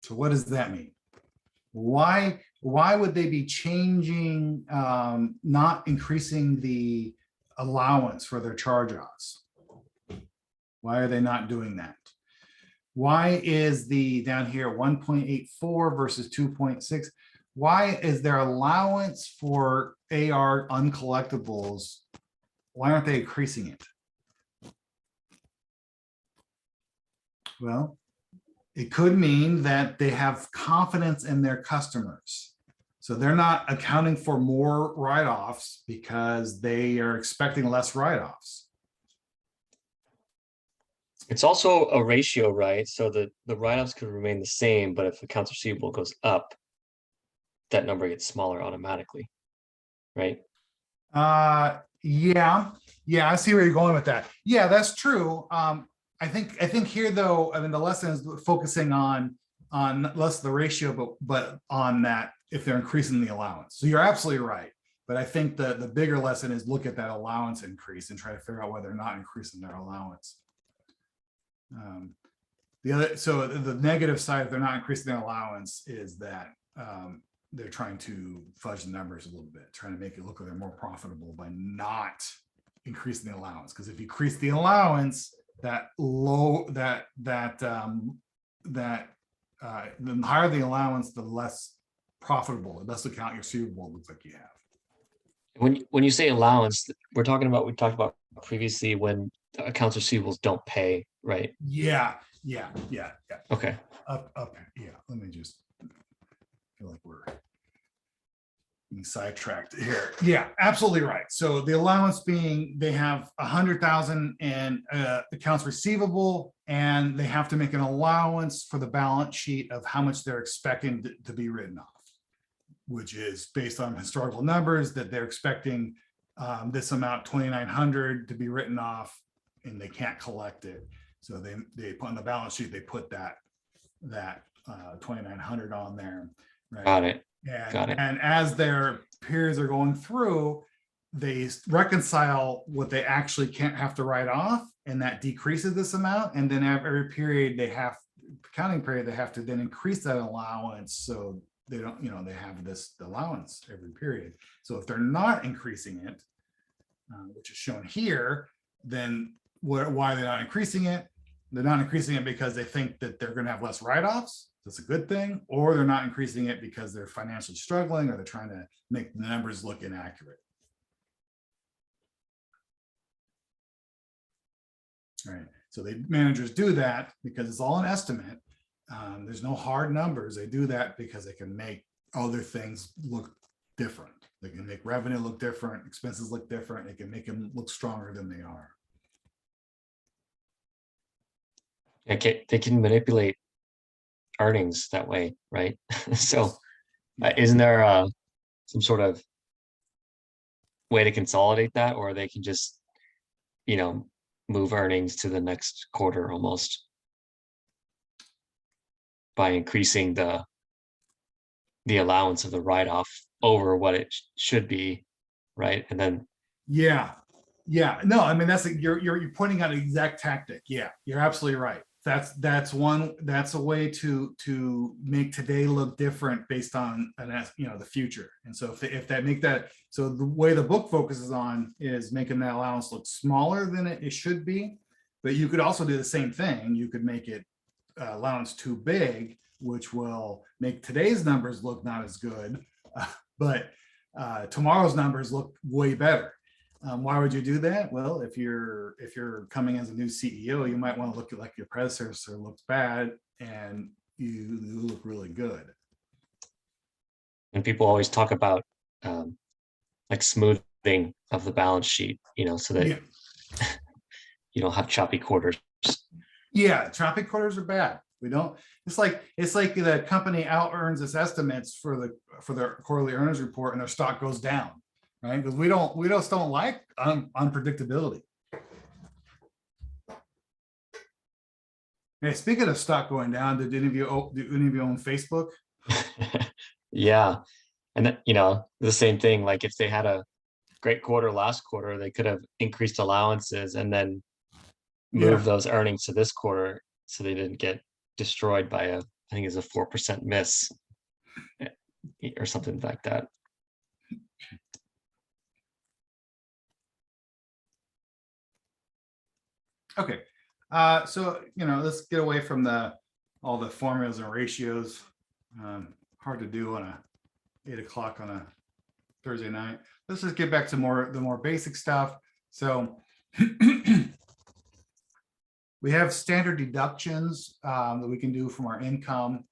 So what does that mean? Why would they be changing, not increasing the allowance for their charge-offs? Why are they not doing that? Why is the down here 1.84 versus 2.6? Why is their allowance for AR uncollectibles? Why aren't they increasing it? Well, it could mean that they have confidence in their customers. So they're not accounting for more write-offs because they are expecting less write-offs. It's also a ratio, right? So the write-offs could remain the same, but if accounts receivable goes up, that number gets smaller automatically, right? Yeah, I see where you're going with that. Yeah, that's true. I think here though, I mean, the lesson is focusing on less the ratio, but on that if they're increasing the allowance. So you're absolutely right. But I think the bigger lesson is look at that allowance increase and try to figure out why they're not increasing their allowance. So the negative side, if they're not increasing their allowance, is that they're trying to fudge the numbers a little bit, trying to make it look like they're more profitable by not increasing the allowance. Because if you increase the allowance, the higher the allowance, the less profitable, the less account receivable looks like you have. When you say allowance, we talked about previously when accounts receivables don't pay, right? Yeah. Okay. Up. Yeah. Let me just feel like we're being sidetracked here. Yeah, absolutely right. So the allowance being they have 100,000 in accounts receivable, and they have to make an allowance for the balance sheet of how much they're expecting to be written off, which is based on historical numbers that they're expecting this amount 2,900 to be written off, and they can't collect it. So they put on the balance sheet, they put that 2,900 on there. Right? Got it. And as their periods are going through, they reconcile what they actually can't have to write off, and that decreases this amount. And then every period accounting period, they have to then increase that allowance. So they don't, they have this allowance every period. So if they're not increasing it, which is shown here, then why are they not increasing it? They're not increasing it because they think that they're going to have less write-offs. That's a good thing. Or they're not increasing it because they're financially struggling, or they're trying to make the numbers look inaccurate. All right. So the managers do that because it's all an estimate. There's no hard numbers. They do that because they can make other things look different. They can make revenue look different, expenses look different. They can make them look stronger than they are. They can manipulate earnings that way, right? So isn't there some sort of way to consolidate that, or they can just move earnings to the next quarter almost by increasing the allowance of the write-off over what it should be, right? And then yeah, no, I mean you're pointing out an exact tactic. Yeah, you're absolutely right. That's a way to make today look different based on the future. And so if that make that, so the way the book focuses on is making that allowance look smaller than it should be. But you could also do the same thing. You could make it allowance too big, which will make today's numbers look not as good, but tomorrow's numbers look way better. Why would you do that? Well, if you're coming as a new CEO, you might want to look like your predecessor looks bad and you look really good. And people always talk about like smoothing of the balance sheet, so that you don't have choppy quarters Yeah, traffic quarters are bad. We don't, it's like the company out earns its estimates for their quarterly earnings report and their stock goes down, right? Because we just don't like unpredictability. Hey, speaking of stock going down, do any of you own Facebook? Yeah. And then, the same thing, like if they had a great quarter last quarter, they could have increased allowances and then moved those earnings to this quarter so they didn't get destroyed by I think it's a 4% miss or something like that. Okay, so let's get away from all the formulas and ratios. Hard to do on a 8 o'clock on a Thursday night. Let's just get back to the more basic stuff. So we have standard deductions that we can do from our income.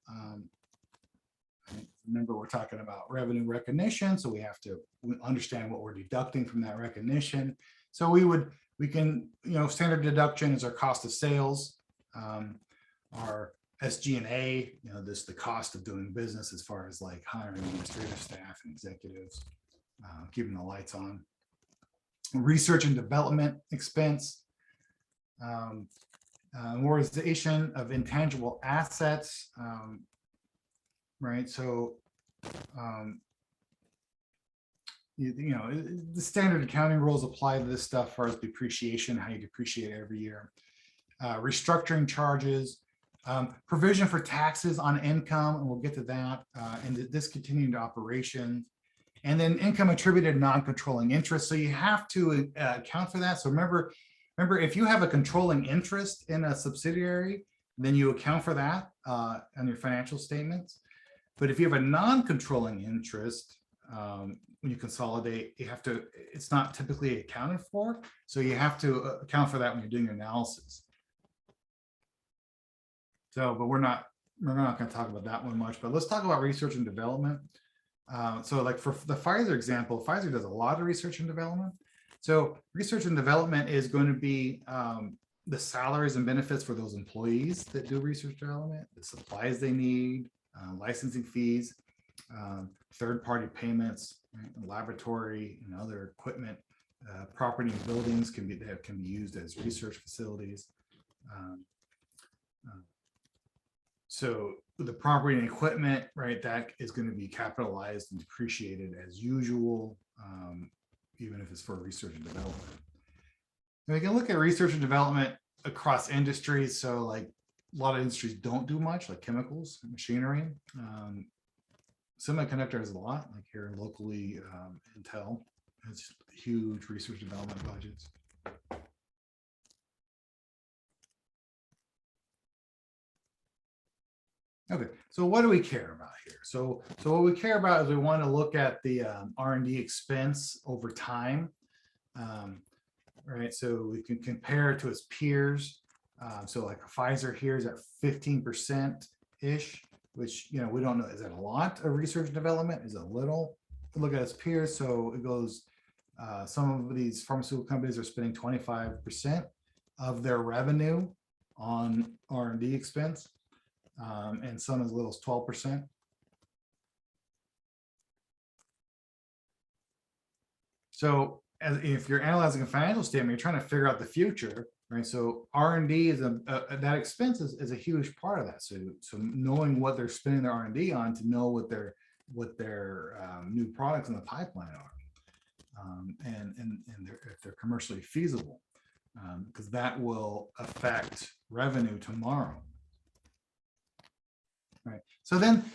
Remember, we're talking about revenue recognition, so we have to understand what we're deducting from that recognition. So we can, standard deduction is our cost of sales, our SG&A, this the cost of doing business as far as like hiring administrative staff and executives, keeping the lights on. Research and development expense, amortization of intangible assets, right? So, the standard accounting rules apply to this stuff as far as depreciation, how you depreciate every year. Restructuring charges, provision for taxes on income, and we'll get to that, and discontinued operations, and then income attributed to non-controlling interest. So you have to account for that. So remember, if you have a controlling interest in a subsidiary, then you account for that on your financial statements. But if you have a non-controlling interest, when you consolidate, it's not typically accounted for. So you have to account for that when you're doing your analysis. So, but we're not going to talk about that one much, but let's talk about research and development. So like for the Pfizer example, Pfizer does a lot of research and development. So research and development is going to be the salaries and benefits for those employees that do research development, the supplies they need, licensing fees, third-party payments, right? Laboratory and other equipment, property and buildings can be used as research facilities. So the property and equipment, right, that is going to be capitalized and depreciated as usual, even if it's for research and development. And we can look at research and development across industries. So like a lot of industries don't do much, like chemicals, machinery. Semiconductor has a lot, like here locally, Intel has huge research and development budgets. Okay, so what do we care about here? So what we care about is we want to look at the R&D expense over time, right? So we can compare it to its peers. So like Pfizer here is at 15%-ish, which, we don't know, is that a lot of research and development? Is it a little? Look at its peers. So it goes, some of these pharmaceutical companies are spending 25% of their revenue on R&D expense. And some as little as 12%. So if you're analyzing a financial statement, you're trying to figure out the future, right? So R&D is that expense is a huge part of that. So knowing what they're spending their R&D on to know what their new products in the pipeline are, and if they're commercially feasible, because that will affect revenue tomorrow. Right. So then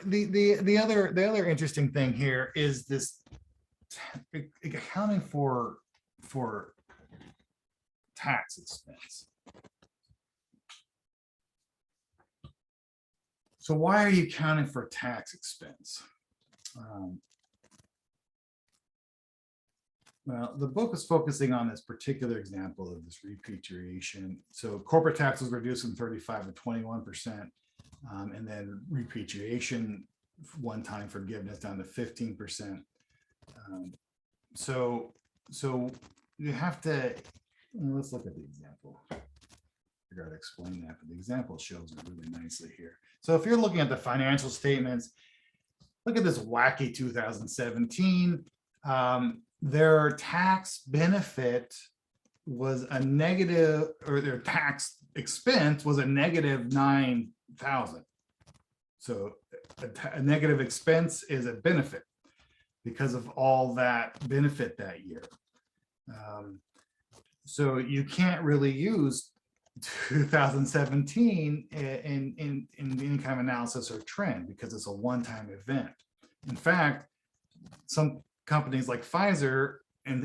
the other interesting thing here is this accounting for tax expense. So why are you accounting for tax expense? Well, the book is focusing on this particular example of this repatriation. So corporate tax was reduced from 35 to 21%. And then repatriation, one-time forgiveness down to 15%. So you have to, let's look at the example. figure out how to explain that, but the example shows it really nicely here. So if you're looking at the financial statements, look at this wacky 2017. Their tax benefit was a negative, or their tax expense was a negative 9,000. So a negative expense is a benefit because of all that benefit that year. So you can't really use 2017 in any kind of analysis or trend because it's a one-time event. In fact, some companies like Pfizer, and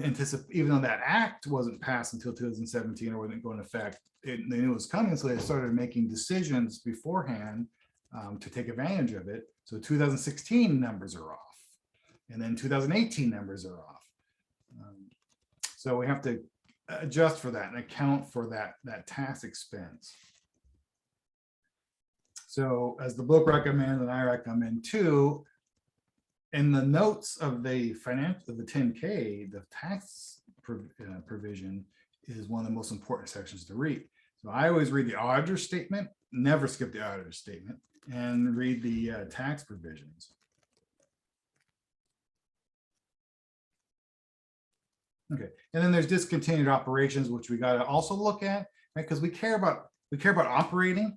even though that act wasn't passed until 2017 or wasn't going to effect, they knew it was coming, so they started making decisions beforehand to take advantage of it. So 2016 numbers are off, and then 2018 numbers are off. So we have to adjust for that and account for that tax expense. So as the book recommends, and I recommend too, in the notes of the financial, of the 10K, the tax provision is one of the most important sections to read. So I always read the auditor's statement, never skip the auditor's statement, and read the tax provisions. Okay, and then there's discontinued operations, which we got to also look at, right? Because we care about operating.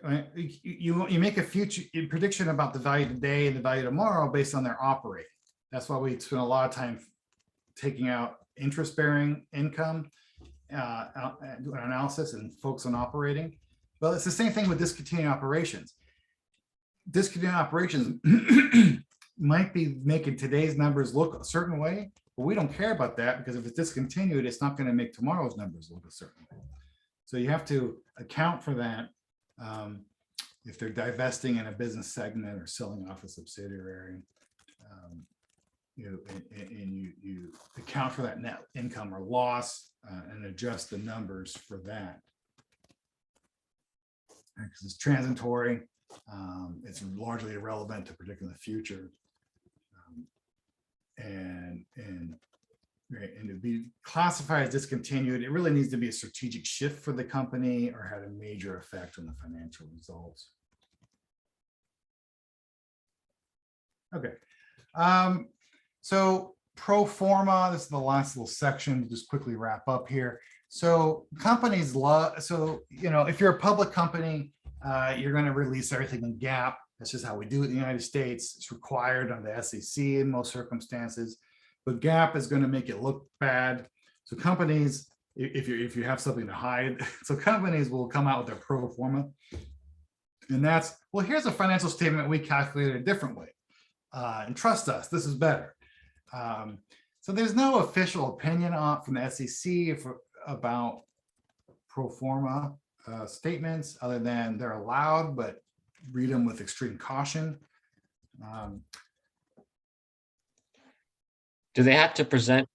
Right? You make a future prediction about the value today and the value tomorrow based on their operating. That's why we spend a lot of time taking out interest-bearing income doing analysis and focus on operating. Well, it's the same thing with discontinued operations. Discontinued operations might be making today's numbers look a certain way, but we don't care about that because if it's discontinued, it's not going to make tomorrow's numbers look a certain way. So you have to account for that if they're divesting in a business segment or selling off a subsidiary. You account for that net income or loss and adjust the numbers for that. Because it's transitory, it's largely irrelevant to predicting the future. And to be classified as discontinued, it really needs to be a strategic shift for the company or had a major effect on the financial results. Okay. So pro forma, this is the last little section, we'll just quickly wrap up here. So companies love, so, if you're a public company, you're going to release everything in GAAP. That's just how we do it in the United States. It's required under the SEC in most circumstances, but GAAP is going to make it look bad. So companies, if you have something to hide, so companies will come out with their pro forma. And that's, well, here's a financial statement we calculated a different way. And trust us, this is better. So there's no official opinion from the SEC about pro forma statements other than they're allowed, but read them with extreme caution. Do they have to present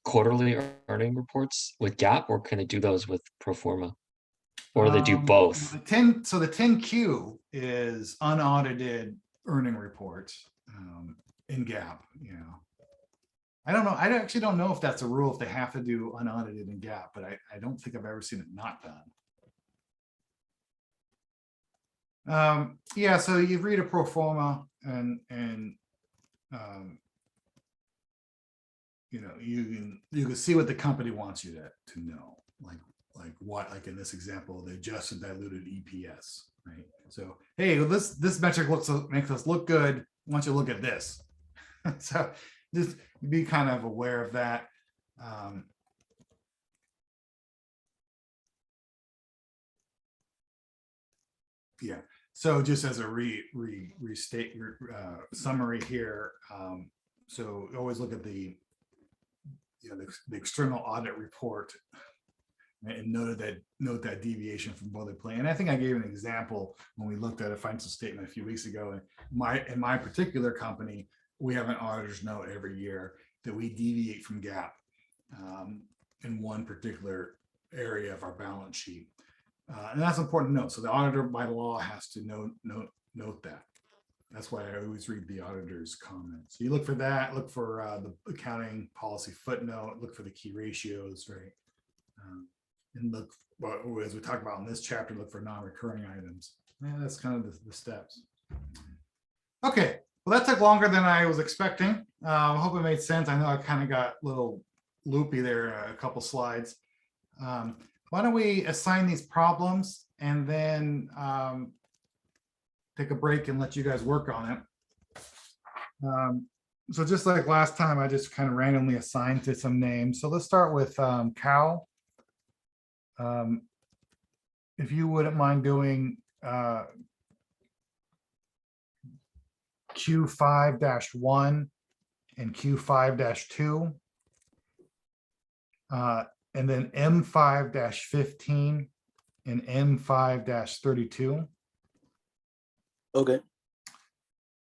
quarterly earning reports with GAAP, or can they do those with pro forma? Or do they do both? So the 10Q is unaudited earning reports in GAAP. I don't know. I actually don't know if that's a rule, if they have to do unaudited in GAAP, but I don't think I've ever seen it not done. Yeah, so you read a pro forma and you can see what the company wants you to know, like what, like in this example, the adjusted diluted EPS, right? So hey, this metric makes us look good. Why don't you look at this? So just be kind of aware of that. Yeah. So just as a restate summary here, so always look at the external audit report and note that deviation from boilerplate. And I think I gave an example when we looked at a financial statement a few weeks ago. In my particular company, we have an auditor's note every year that we deviate from GAAP in one particular area of our balance sheet. And that's important to note. So the auditor by law has to note that. That's why I always read the auditor's comments. So you look for that, look for the accounting policy footnote, look for the key ratios, right? and look, well, as we talk about in this chapter, look for non-recurring items. Yeah, that's kind of the steps. Okay, well, that took longer than I was expecting. I hope it made sense. I know I kind of got a little loopy there, a couple slides. Why don't we assign these problems and then take a break and let you guys work on it. So just like last time, I just kind of randomly assigned to some names. So let's start with Cal. If you wouldn't mind doing Q5-1 and Q5-2. And then M5-15 and M5-32. Okay.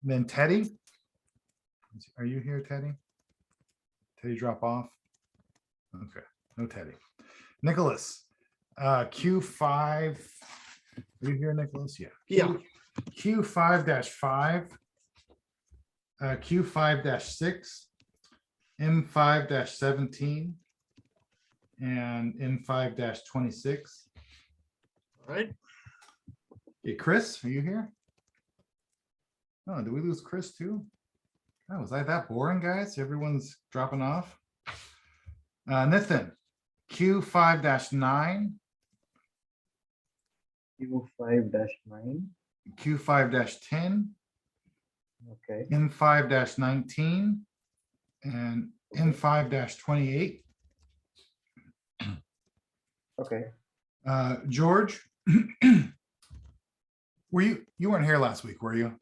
Then Teddy. Are you here, Teddy? Teddy drop off? Okay, no Teddy. Nicholas, Q5. Are you here, Nicholas? Yeah. Yeah. Q5-5, Q5-6, M5-17, and M5-26. All right. Okay, Chris, are you here? Oh, did we lose Chris too? Oh, was I that boring, guys? Everyone's dropping off. Nathan, Q5-9, Q5-9. Q5-10, Okay. M5-19, and M5-28. Okay. George, you weren't here last week, were you?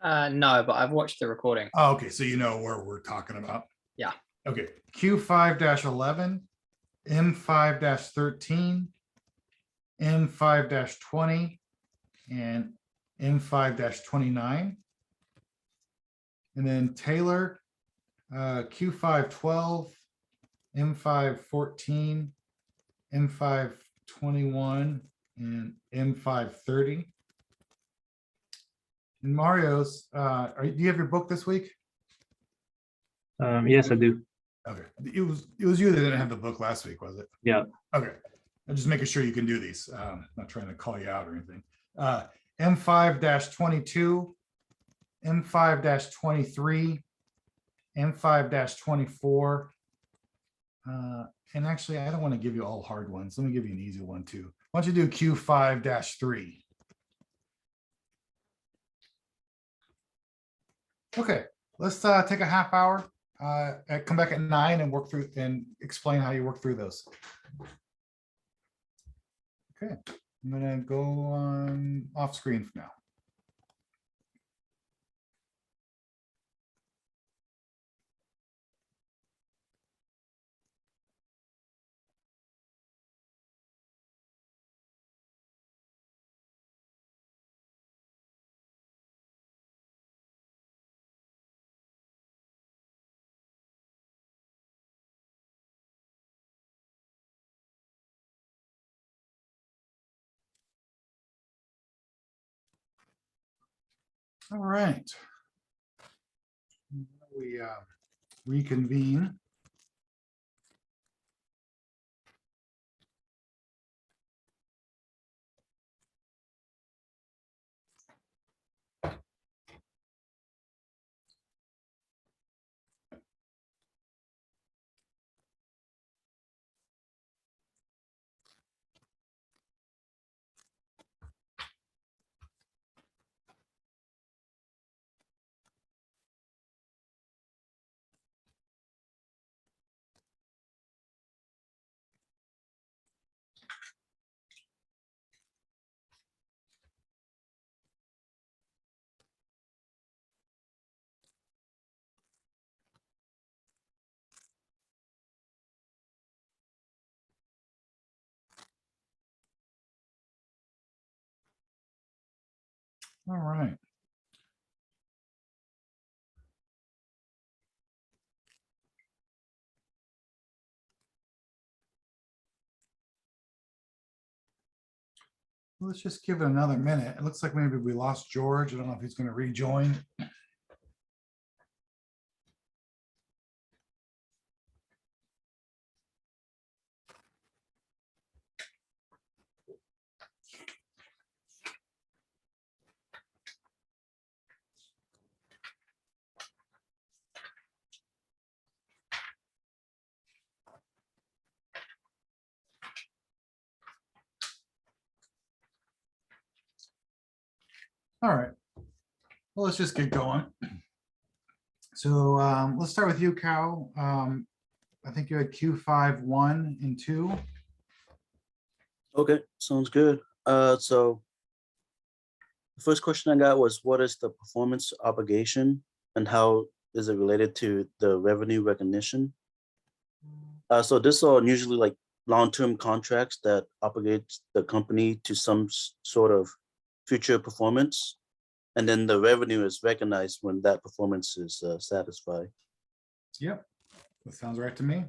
No, but I've watched the recording. Oh, okay, so you know where we're talking about. Yeah. Okay, Q5-11, M5-13, M5-20, and M5-29. And then Taylor, Q5-12, M5-14, M5-21, and M5-30. And Mario's, do you have your book this week? Yes, I do. Okay, it was you that didn't have the book last week, was it? Yeah. Okay, I'm just making sure you can do these. Not trying to call you out or anything. M5-22, M5-23, M5-24. And actually, I don't want to give you all hard ones. Let me give you an easy one too. Why don't you do Q5-3? Okay, let's take a half hour. Come back at 9 and work through and explain how you work through those. Okay, I'm gonna go on off screen for now. All right. We reconvene. All right. Let's just give it another minute. It looks like maybe we lost George. I don't know if he's going to rejoin. All right. Well, let's just get going. So let's start with you, Cal. I think you had Q5, 1 and 2. Okay, sounds good. So the first question I got was, what is the performance obligation and how is it related to the revenue recognition? So this are usually like long-term contracts that obligate the company to some sort of future performance. And then the revenue is recognized when that performance is satisfied. Yep, that sounds right to me.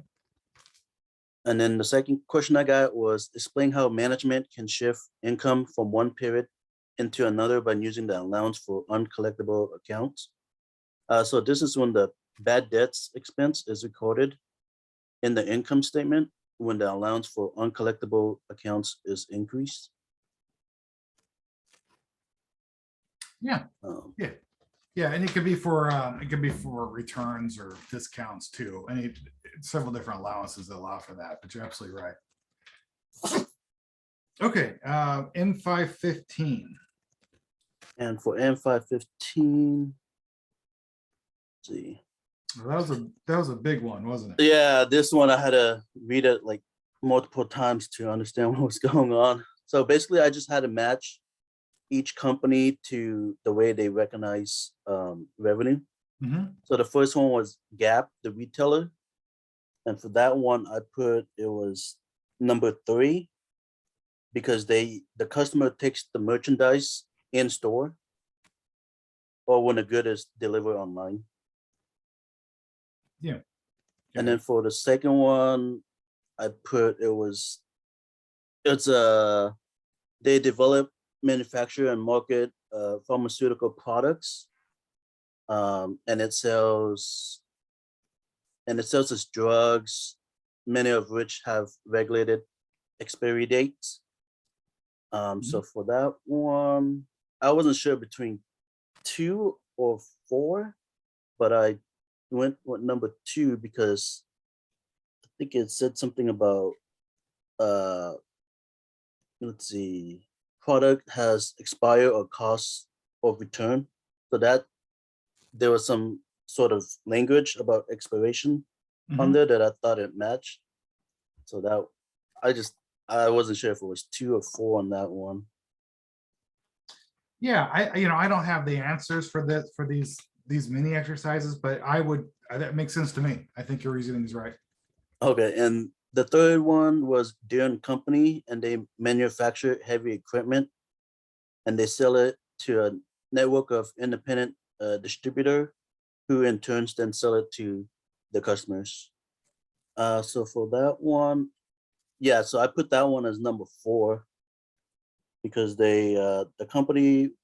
And then the second question I got was, explain how management can shift income from one period into another by using the allowance for uncollectible accounts. So this is when the bad debts expense is recorded in the income statement when the allowance for uncollectible accounts is increased. Yeah, Um, yeah, and it could be for returns or discounts too. Any several different allowances that allow for that, but you're absolutely right. Okay, N515. And for N515, see. Well, that was a big one, wasn't it? Yeah, this one I had to read it like multiple times to understand what was going on. So basically, I just had to match each company to the way they recognize revenue. Mhm. So the first one was Gap, the retailer. And for that one, I put it was number 3 because the customer takes the merchandise in store or when the good is delivered online. Yeah. And then for the second one, I put it's a they develop, manufacture, and market pharmaceutical products, and it sells its drugs, many of which have regulated expiry dates. So for that one, I wasn't sure between 2 or 4, but I went with number 2 because I think it said something about let's see, product has expired or cost of return. So that there was some sort of language about expiration on Mhm. there that I thought it matched. So that I wasn't sure if it was 2 or 4 on that one. Yeah, I don't have the answers for these mini exercises, but that makes sense to me. I think your reasoning is right. Okay, and the third one was Deere Company, and they manufacture heavy equipment, and they sell it to a network of independent distributor, who in turns then sell it to the customers. So for that one, yeah, so I put that one as number 4 because the company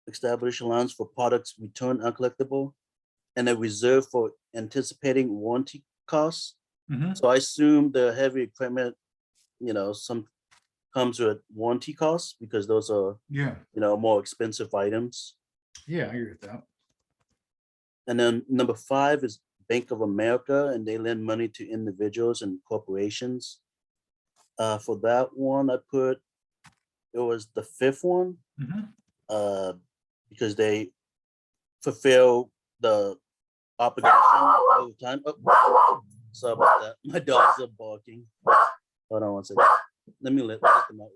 established allowance for products returned uncollectible and a reserve for anticipating warranty costs. Mhm. So I assume the heavy equipment, some comes with warranty costs because those are, Yeah, more expensive items. yeah, I agree with that. And then number 5 is Bank of America, and they lend money to individuals and corporations. For that one, I put it was the 5th one, Mhm. because they fulfill the obligation over time. Oh, sorry about that. My dogs are barking. Hold on one second. Let me let them out.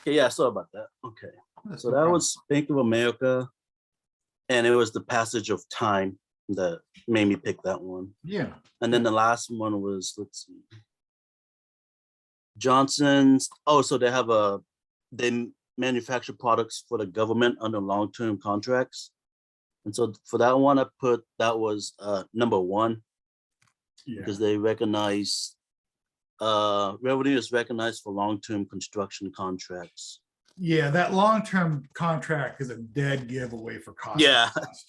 Okay, yeah, sorry about that. Okay. That's So no that problem. was Bank of America, and it was the passage of time that made me pick that one. Yeah. And then the last one was, let's see, Johnson's. Oh, so they manufacture products for the government under long-term contracts. And so for that one, I put that was number 1 Yeah. because they recognize revenue is recognized for long-term construction contracts. Yeah, that long-term contract is a dead giveaway for cost. Yeah. Cost.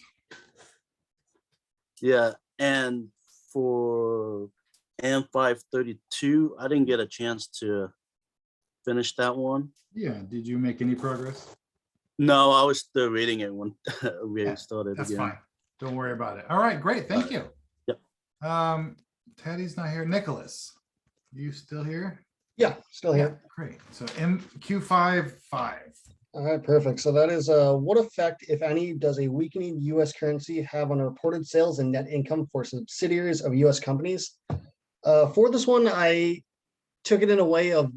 Yeah, and for M532, I didn't get a chance to finish that one. Yeah. Did you make any progress? No, I was still reading it when we Yeah, started That's again. fine. Don't worry about it. All right, great. Thank you. Yep. Teddy's not here. Nicholas, you still here? Yeah, still here. Great. So MQ5. All right, perfect. So that is what effect, if any, does a weakening US currency have on reported sales and net income for subsidiaries of US companies? For this one, I took it in a way of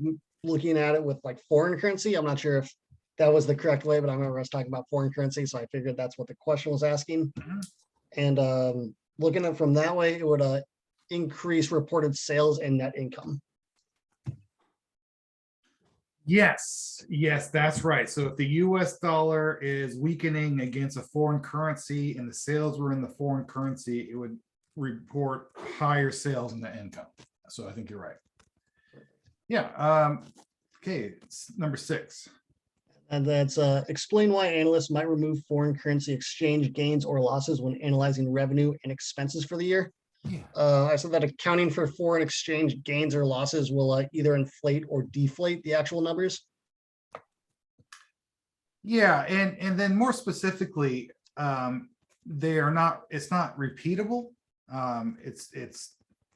looking at it with like foreign currency. I'm not sure if that was the correct way, but I remember us talking about foreign currency, so I figured that's what the question was asking. Mhm. And looking at it from that way, it would increase reported sales and net income. Yes, that's right. So if the US dollar is weakening against a foreign currency and the sales were in the foreign currency, it would report higher sales and the income. So I think you're right. Yeah. Okay, it's number 6. And that's explain why analysts might remove foreign currency exchange gains or losses when analyzing revenue and expenses for the year. Yeah. I said that accounting for foreign exchange gains or losses will either inflate or deflate the actual numbers. Yeah, and then more specifically, they are not, it's not repeatable.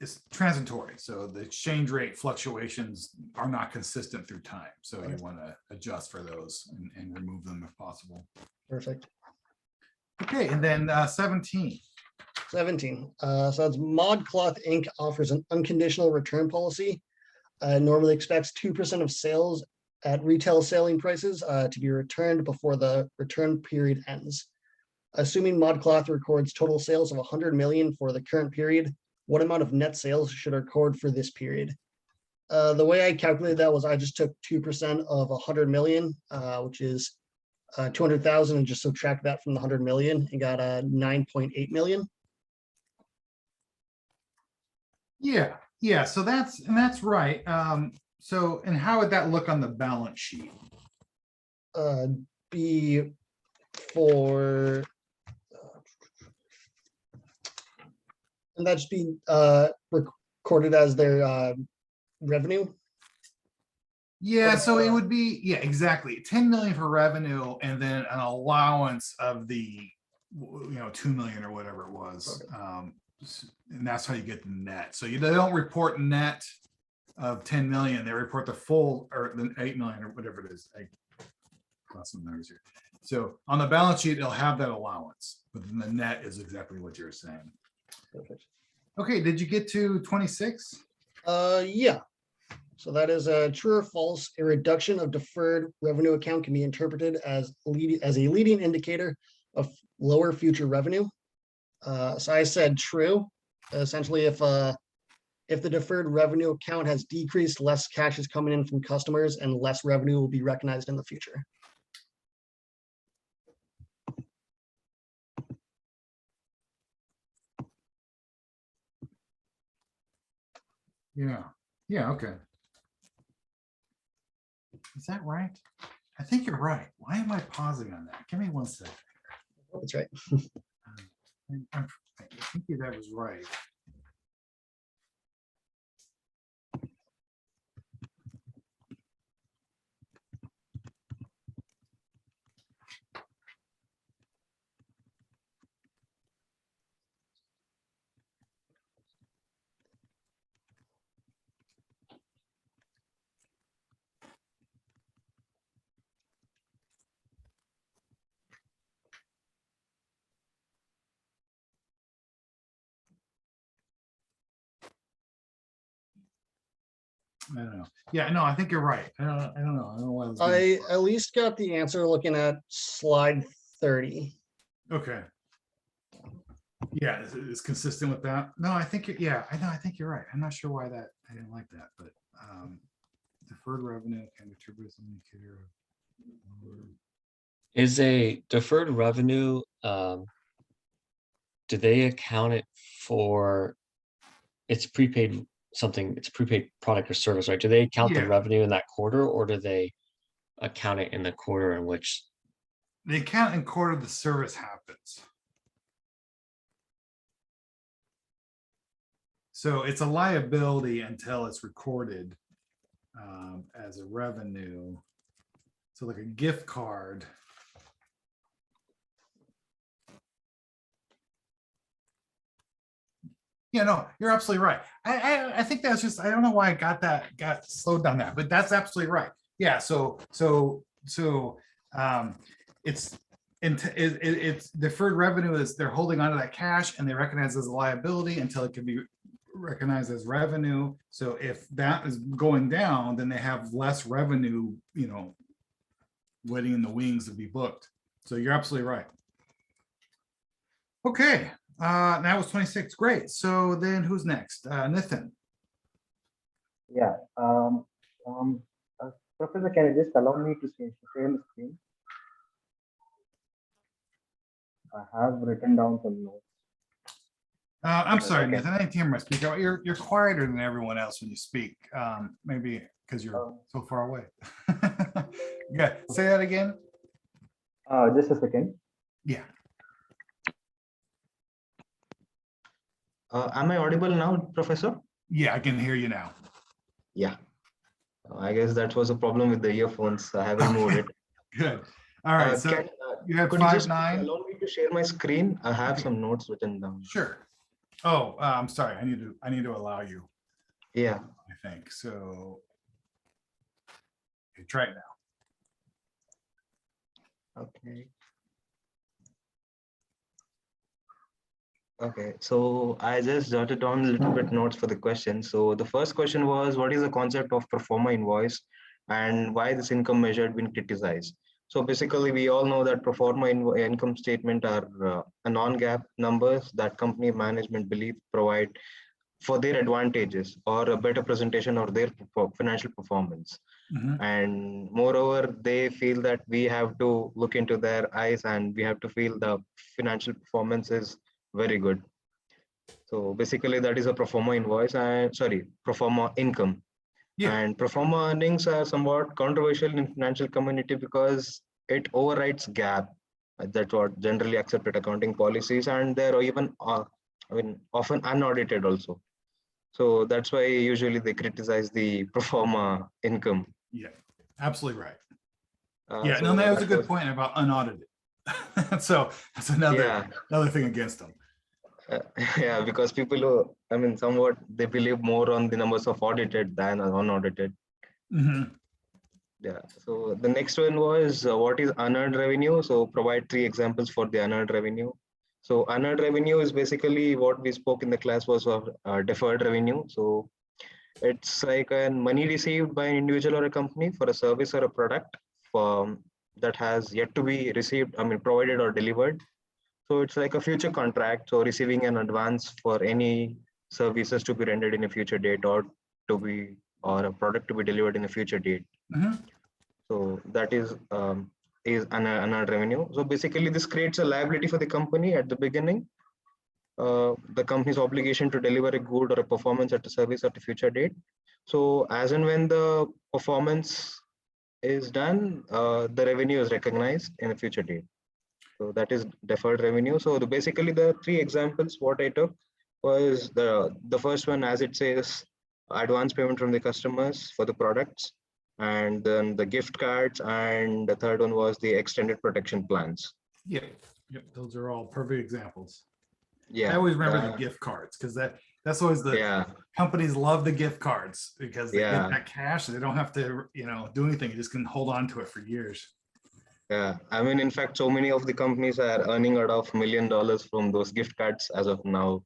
It's transitory. So the exchange rate fluctuations are not consistent through time. So you want to adjust for those and remove them if possible. Perfect. Okay, and then 17. 17. So that's ModCloth Inc. offers an unconditional return policy. Normally expects 2% of sales at retail selling prices to be returned before the return period ends. Assuming ModCloth records total sales of 100 million for the current period, what amount of net sales should record for this period? The way I calculated that was I just took 2% of 100 million, which is 200,000, and just subtract that from the 100 million and got 9.8 million. Yeah. So that's right. So, and how would that look on the balance sheet? Be for and that's being recorded as their revenue. Yeah, so it would be, yeah, exactly. 10 million for revenue and then an allowance of the, 2 million or whatever it was. And that's how you get the net. So they don't report net of 10 million. They report the full, or the 8 million or whatever it is. I crossed some numbers here. So on the balance sheet, it'll have that allowance, but then the net is exactly what you're saying. Perfect. Okay, did you get to 26? Yeah. So that is a true or false. A reduction of deferred revenue account can be interpreted as a leading indicator of lower future revenue. So I said true. Essentially, if the deferred revenue account has decreased, less cash is coming in from customers and less revenue will be recognized in the future. Yeah, okay. Is that right? I think you're right. Why am I pausing on that? Give me 1 second. That's right. I think that was right. I don't know. Yeah, no, I think you're right. I don't know. I don't know why I was I getting- at least got the answer looking at slide 30. Okay. Yeah, it's consistent with that. No, I think, yeah, I know, I think you're right. I'm not sure why I didn't like that, but deferred revenue can be attributed to an indicator of. Is a deferred revenue, do they account it for, it's prepaid something, it's a prepaid product or service, right? Do they count the Yeah. revenue in that quarter, or do they account it in the quarter in which? The account in quarter the service happens. So it's a liability until it's recorded as a revenue. So like a gift card Yeah, no, you're absolutely right. I think that's just, I don't know why I got slowed down that, but that's absolutely right. Yeah, it's, it's deferred revenue is they're holding onto that cash and they recognize as a liability until it can be recognized as revenue. So if that is going down, then they have less revenue, waiting in the wings to be booked. So you're absolutely right. Okay, that was 26. Great. So then who's next? Nathan. Yeah. Professor, can you just allow me to share the screen? I have written down some notes. I'm Okay, sorry, okay. Nathan. I didn't hear my speaker. You're quieter than everyone else when you speak. Maybe because you're Oh. so far away. Yeah, say that again. Just a second. Yeah. Am I audible now, Professor? Yeah, I can hear you now. Yeah. I guess that was a problem with the earphones. I have removed it. Good. All right. So Can, you had could you just 5-9. allow me to share my screen? I have Okay. some notes written down. Sure. Oh, I'm sorry. I need to allow you, Yeah. I think. So okay, try it now. Okay. Okay, so I just jotted down a little bit notes for the question. So the first question was, what is the concept of pro forma invoice and why this income measure had been criticized? So basically, we all know that pro forma income statement are a non-GAAP numbers that company management believe provide for their advantages or a better presentation of their financial performance. Mhm. And moreover, they feel that we have to look into their eyes and we have to feel the financial performance is very good. So basically that is a pro forma invoice and pro forma income. Yeah. And pro forma earnings are somewhat controversial in financial community because it overrides GAAP. That's what generally accepted accounting policies, and they're even often unaudited also. So that's why usually they criticize the pro forma income. Yeah. Absolutely right. Uh, Yeah. so No, that was a that good was- point about unaudited. So that's another Yeah. thing against them. Yeah, because people who, somewhat they believe more on the numbers of audited than unaudited. Mhm. Yeah. So the next one was what is unearned revenue? So provide 3 examples for the unearned revenue. So unearned revenue is basically what we spoke in the class was of deferred revenue. So it's like money received by an individual or a company for a service or a product that has yet to be received, provided or delivered. So it's like a future contract. So receiving an advance for any services to be rendered in a future date or a product to be delivered in a future date. Mhm. So that is unearned revenue. So basically this creates a liability for the company at the beginning. The company's obligation to deliver a good or a performance at a service at a future date. So as and when the performance is done, the revenue is recognized in a future date. So that is deferred revenue. So basically the 3 examples what I took was the first one, as it says, advance payment from the customers for the products, and then the gift cards, and the third one was the extended protection plans. Yep. Yep. Those are all perfect examples. Yeah. I always remember the gift cards because that's always the Yeah. companies love the gift cards because they Yeah. get that cash. They don't have to, do anything. You just can hold on to it for years. Yeah. In fact, so many of the companies are earning out of $1 million from those gift cards as of now.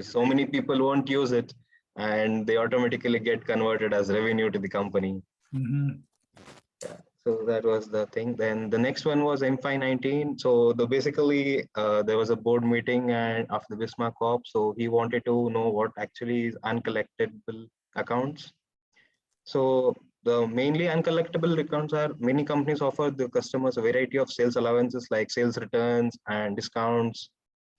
So many people won't use it and they automatically get converted as revenue to the company. Mhm. So that was the thing. Then the next one was M519. So basically there was a board meeting and of the Bismarck Corp. So he wanted to know what actually is uncollectible accounts. So the mainly uncollectible accounts are many companies offer the customers a variety of sales allowances like sales returns and discounts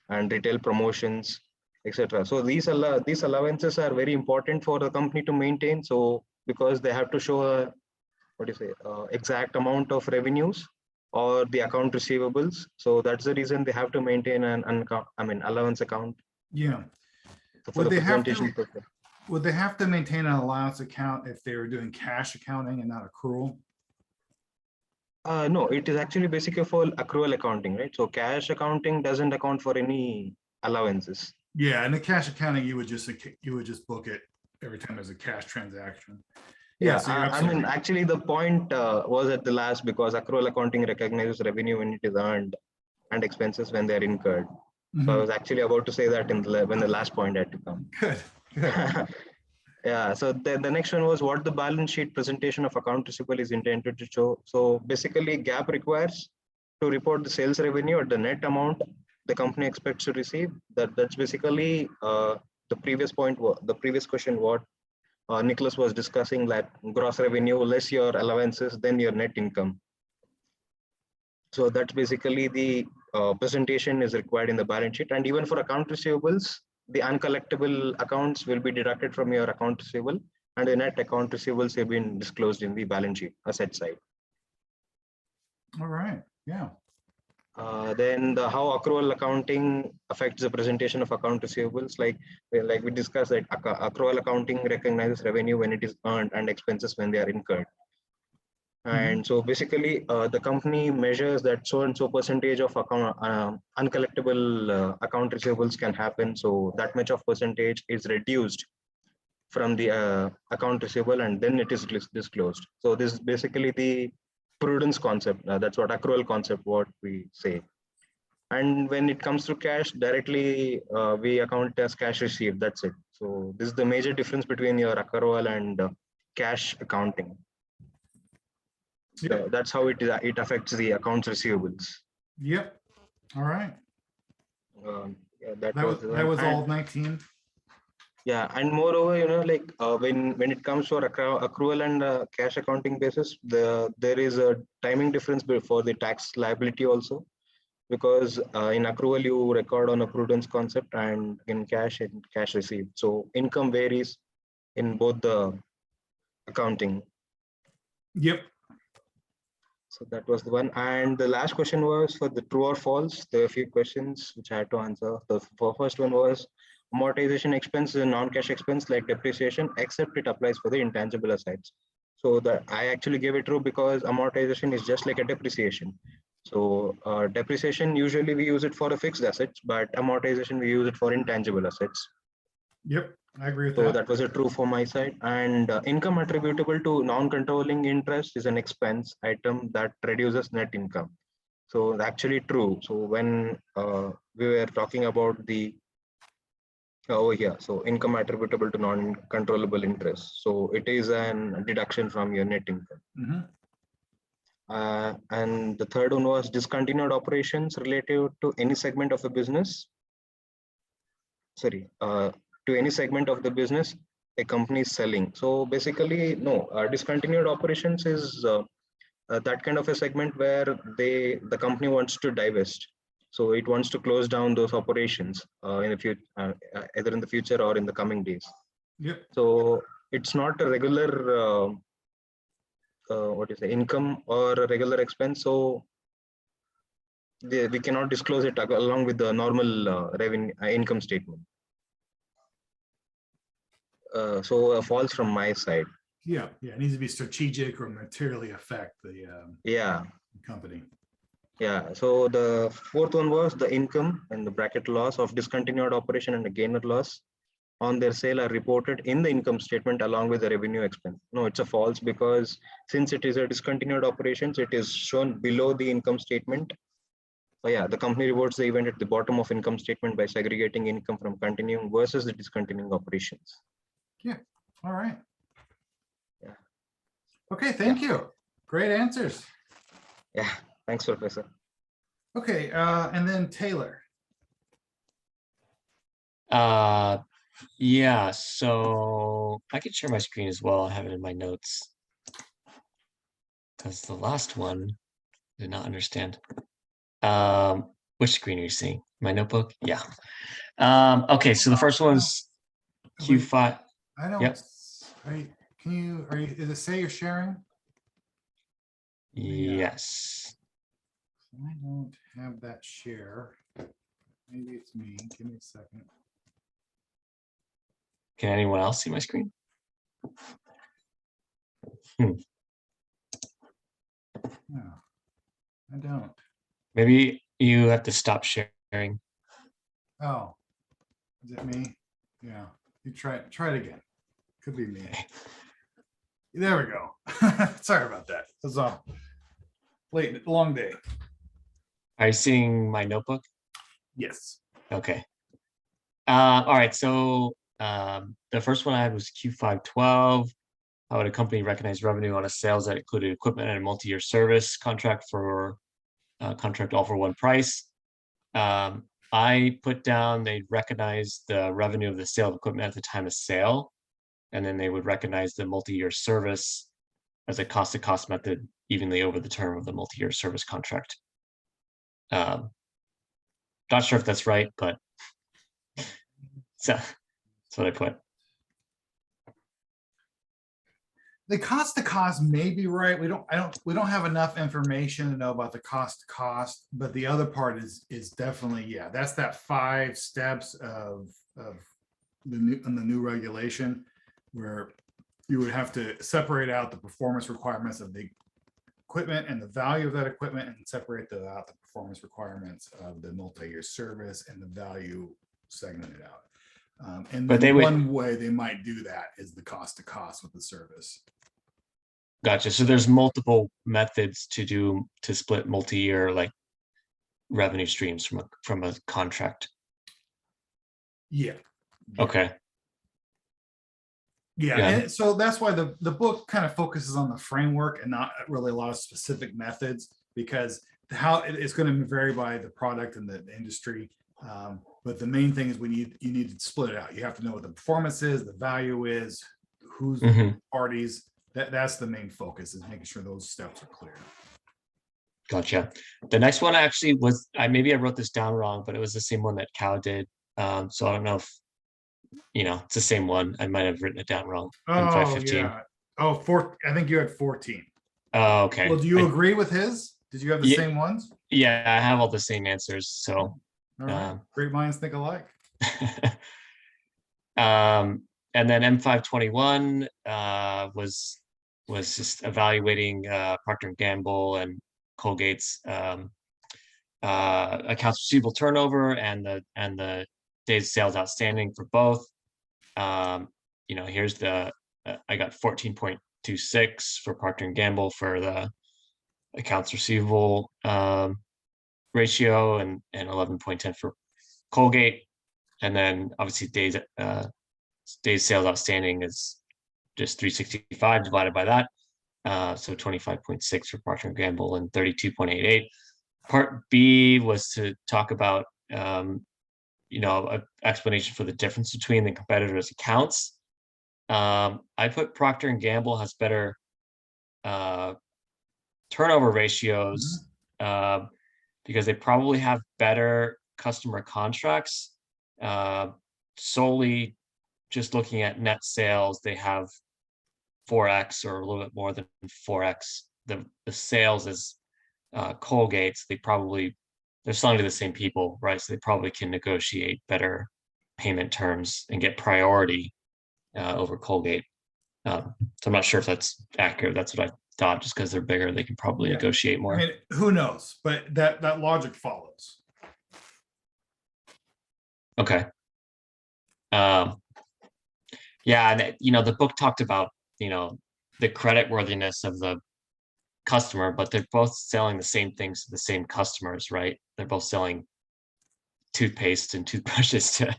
and retail promotions, etc. So these allowances are very important for the company to maintain. So because they have to show a exact amount of revenues or the account receivables. So that's the reason they have to maintain an allowance account. Yeah. So for Would the they have presentation to? purpose. Would they have to maintain an allowance account if they were doing cash accounting and not accrual? No, it is actually basically for accrual accounting, right? So cash accounting doesn't account for any allowances. Yeah, in the cash accounting, you would just book it every time there's a cash transaction. Yeah, so you're I absolutely mean, right. actually, the point was at the last because accrual accounting recognizes revenue when it is earned and expenses when they're incurred. So I Mhm. was actually about to say that when the last point had to come. Good, good. Yeah, so the next one was what the balance sheet presentation of account receivable is intended to show. So basically, GAAP requires to report the sales revenue or the net amount the company expects to receive. That's basically the previous point. The previous question, what Nicholas was discussing, that gross revenue less your allowances, then your net income. So that's basically the presentation is required in the balance sheet. And even for account receivables, the uncollectible accounts will be deducted from your account receivable, and the net account receivables have been disclosed in the balance sheet asset side. All right, yeah. Then how accrual accounting affects the presentation of account receivables, like we discussed that accrual accounting recognizes revenue when it is earned and expenses when they are incurred. And so basically, the company measures that so and so percentage of account uncollectible account receivables can happen. So that much of percentage is reduced from the account receivable, and then it is disclosed. So this is basically the prudence concept. That's what accrual concept, what we say. And when it comes to cash, directly we account as cash received. That's it. So this is the major difference between your accrual and cash accounting. Yep. That's how it affects the accounts receivables. Yep. All right. Yeah, that That was was all 19. Yeah, and moreover, like when it comes for accrual and cash accounting basis, there is a timing difference for the tax liability also, because in accrual you record on a prudence concept, and in cash received. So income varies in both the accounting. Yep. So that was the one. And the last question was for the true or false. There are a few questions which I had to answer. The first one was amortization expense is a non-cash expense like depreciation, except it applies for the intangible assets. So that I actually gave it true because amortization is just like a depreciation. So depreciation, usually we use it for a fixed assets, but amortization, we use it for intangible assets. Yep. I agree with So that. that was a true for my side. And income attributable to non-controlling interest is an expense item that reduces net income. So actually true. So when we were talking about the over here, so income attributable to non-controllable interest. So it is an deduction from your net income. Mhm. And the third one was discontinued operations related to any segment of the business. Sorry, to any segment of the business a company is selling. So basically, no, discontinued operations is that kind of a segment where the company wants to divest. So it wants to close down those operations in the future, either in the future or in the coming days. Yep. So it's not a regular what is the income or a regular expense. So we cannot disclose it along with the normal revenue income statement. So false from my side. Yeah. Yeah. It needs to be strategic or materially affect the Yeah. company. Yeah. So the fourth one was the income and the bracket loss of discontinued operation and the gain or loss on their sale are reported in the income statement along with the revenue expense. No, it's a false, because since it is a discontinued operations, it is shown below the income statement. So yeah, the company reports the event at the bottom of income statement by segregating income from continuing versus the discontinuing operations. Yeah. All right. Yeah. Okay. Thank you. Great answers. Yeah. Thanks, Professor. Okay. And then Taylor. Yeah, so I can share my screen as well. I have it in my notes. Because the last one I did not understand. Which screen are you seeing? My notebook? Yeah. Okay, so the first one's Q5. I don't. Yep. Does it say you're sharing? Yes. I don't have that share. Maybe it's me. Give me a second. Can anyone else see my screen? Hmm. No, I don't. Maybe you have to stop sharing. Oh, Is it me? Yeah, you try it again. Could be me. There we go. Sorry about that. It was a long day. Are you seeing my notebook? Yes. Okay. All right, so the first one I had was Q512. How would a company recognize revenue on a sales that included equipment and a multi-year service contract for contract all for one price? I put down they'd recognize the revenue of the sale of equipment at the time of sale, and then they would recognize the multi-year service as a cost-to-cost method evenly over the term of the multi-year service contract. Not sure if that's right, but so that's what I put. The cost to cost may be right. We don't have enough information to know about the cost to cost, but the other part is definitely, yeah, that's that 5 steps of the new regulation, where you would have to separate out the performance requirements of the equipment and the value of that equipment, and separate out the performance requirements of the multi-year service and the value segmented out. And But then they would- one way they might do that is the cost to cost with the service. Gotcha. So there's multiple methods to split multi-year like revenue streams from a contract. Yeah. Okay. Yeah, Yeah. and so that's why the book kind of focuses on the framework and not really a lot of specific methods, because how it's going to vary by the product and the industry. But the main thing is you need to split it out. You have to know what the performance is, the value is, who's Mhm. parties. That's the main focus, is making sure those steps are clear. Gotcha. The next one actually was, maybe I wrote this down wrong, but it was the same one that Cal did. So I don't know if, it's the same one. I might have written it down wrong. Oh, M515. yeah. I think you had 14. Oh, okay. Well, do you agree with his? Did you have the Yeah. same ones? Yeah, I have all the same answers. So, All right. Great minds think alike. and then M521 was just evaluating Procter & Gamble and Colgate's accounts receivable turnover and the days sales outstanding for both. Here's I got 14.26 for Procter & Gamble for the accounts receivable ratio, and 11.10 for Colgate. And then obviously days sales outstanding is just 365 divided by that. So 25.6 for Procter & Gamble and 32.88. Part B was to talk about an explanation for the difference between the competitors' accounts. I put Procter & Gamble has better turnover ratios because they probably have better customer contracts. Solely just looking at net sales, they have 4x or a little bit more than 4x the sales as Colgate's. They're selling to the same people, right? So they probably can negotiate better payment terms and get priority over Colgate. So I'm not sure if that's accurate. That's what I thought. Just because they're bigger, they can probably negotiate more. I mean, who knows? But that logic follows. Okay. Yeah, and the book talked about the credit worthiness of the customer, but they're both selling the same things to the same customers, right? They're both selling toothpaste and toothbrushes to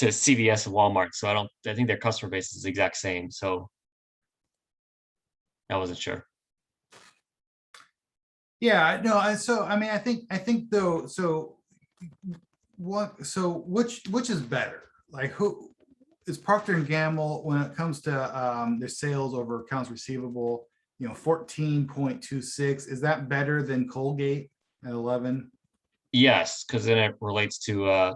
CVS and Walmart. So I think their customer base is the exact same. So I wasn't sure. Yeah, no, so I mean, I think though, which is better? Like, who is Procter & Gamble when it comes to their sales over accounts receivable, 14.26, is that better than Colgate at 11? Yes, because then it relates to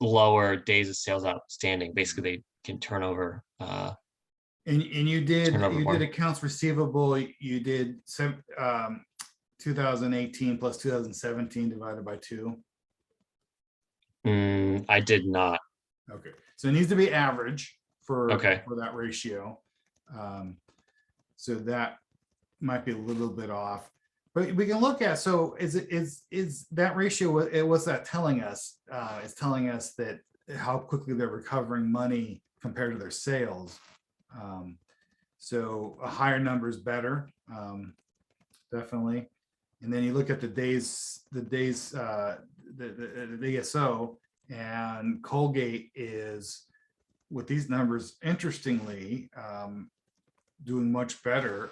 lower days of sales outstanding. Basically, they can turn over. And you did more. accounts receivable, you did 2018 plus 2017 divided by 2. I did not. Okay, so it needs to be average for Okay. that ratio. So that might be a little bit off. But we can look at, so is that ratio, what's that telling us? It's telling us that how quickly they're recovering money compared to their sales. So a higher number is better, definitely. And then you look at the DSO, and Colgate is, with these numbers, interestingly, doing much better.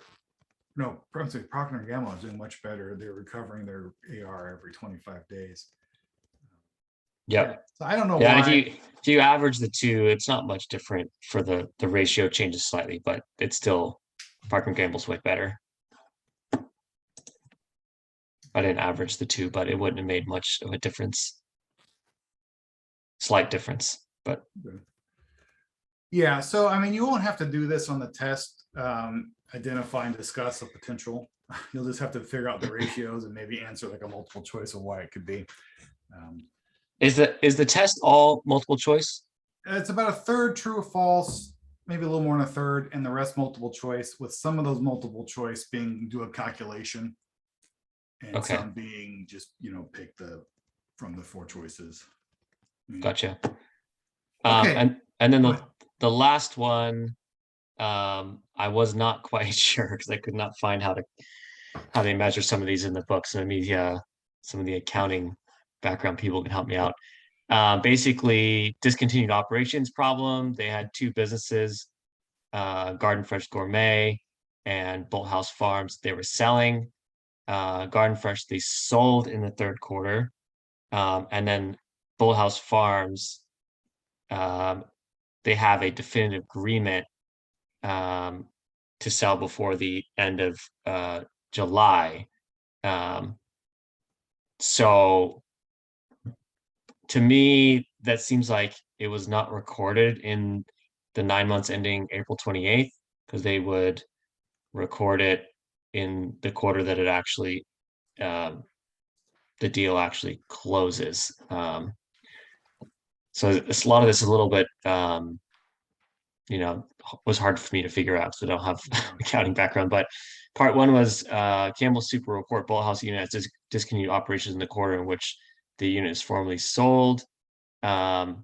No, I'm sorry, Procter & Gamble is doing much better. They're recovering their AR every 25 days. Yep. So I don't know Yeah, and why. if you average the two, it's not much different for the ratio changes slightly, but it's still Procter & Gamble's way better. I didn't average the two, but it wouldn't have made much of a difference. Slight difference, but Yeah, so I mean, you won't have to do this on the test, identify and discuss a potential. You'll just have to figure out the ratios and maybe answer like a multiple choice of why it could be. is the test all multiple choice? It's about a third true or false, maybe a little more than a third, and the rest multiple choice, with some of those multiple choice being do a calculation. And Okay. some being just, pick from the four choices. Gotcha. Okay. And then Go ahead. the last one, I was not quite sure because I could not find how they measure some of these in the books. And maybe some of the accounting background people can help me out. Basically, discontinued operations problem. They had two businesses, Garden Fresh Gourmet and Bolt House Farms. They were selling. Garden Fresh they sold in the third quarter, and then Bolt House Farms, they have a definitive agreement to sell before the end of July. So to me, that seems like it was not recorded in the 9 months ending April 28th, because they would record it in the quarter that it actually the deal actually closes. So a lot of this is a little bit was hard for me to figure out because I don't have accounting background. But part one was Campbell Super report Bolt House unit has discontinued operations in the quarter in which the unit is formally sold. Sorry.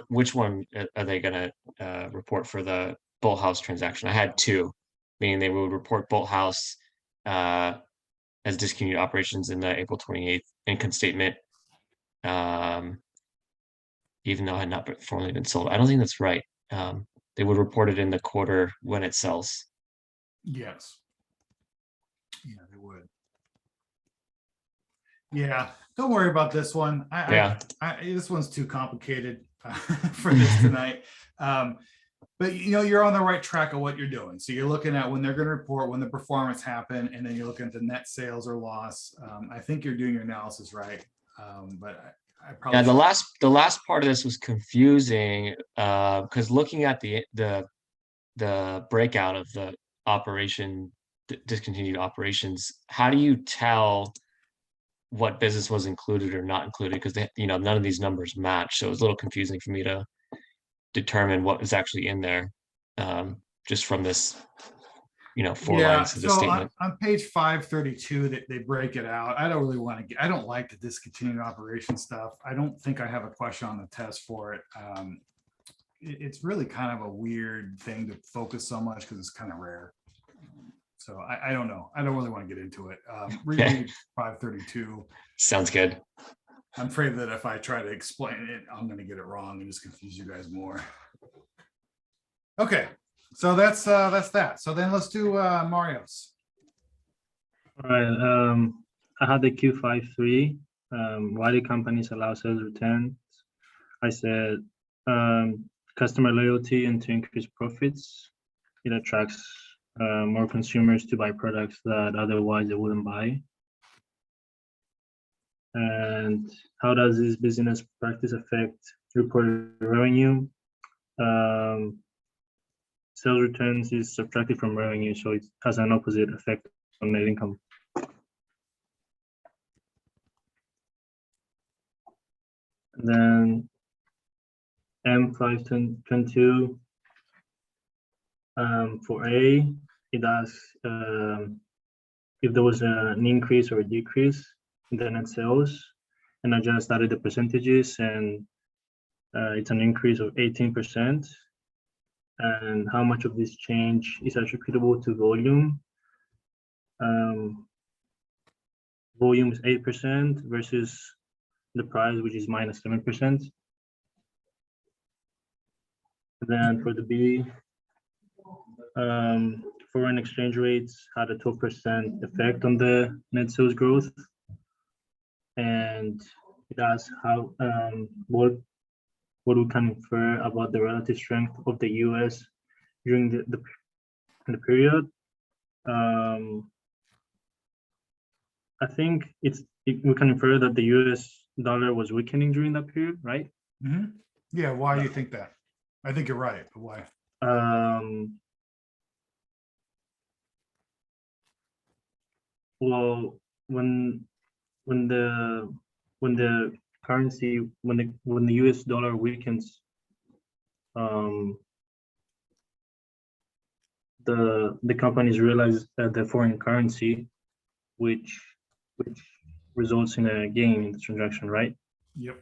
Which one are they going to report for the Bolt House transaction? I had two, meaning they would report Bolt House as discontinued operations in the April 28th income statement, even though it had not formally been sold. I don't think that's right. They would report it in the quarter when it sells. Yes. Yeah, they would. Yeah, don't worry about this one. This one's too complicated for this tonight. But you're on the right track of what you're doing. So you're looking at when they're going to report, when the performance happened, and then you're looking at the net sales or loss. I think you're doing your analysis right. But I probably the last part of this was confusing because looking at the breakout of the discontinued operations, how do you tell what business was included or not included? Because none of these numbers match, so it was a little confusing for me to determine what was actually in there, just from this, 4 lines of the statement. On page 532, they break it out. I don't really want to I don't like the discontinued operation stuff. I don't think I have a question on the test for it. It's really kind of a weird thing to focus so much because it's kind of rare. So I don't know. I don't really want to get into it. Reread 532. Sounds good. I'm afraid that if I try to explain it, I'm going to get it wrong and just confuse you guys more. Okay, so that's that. So then let's do Mario's. All right. I had the Q53. Why do companies allow sales returns? I said customer loyalty and to increase profits. It attracts more consumers to buy products that otherwise they wouldn't buy. And how does this business practice affect reported revenue? Sales returns is subtracted from revenue, so it has an opposite effect on net income. And then M522 for A, it asks if there was an increase or a decrease in the net sales, and I just added the percentages, and it's an increase of 18%. And how much of this change is attributable to volume? Volume is 8% versus the price, which is minus 7%. Then for the B, foreign exchange rates had a 12% effect on the net sales growth. And it asks how what we can infer about the relative strength of the US during the period. I think we can infer that the US dollar was weakening during that period, right? Yeah, why do you think that? I think you're right, but why? Well, when the currency, when the US dollar weakens, the companies realize that the foreign currency, which results in a gain in the transaction, right? Yep.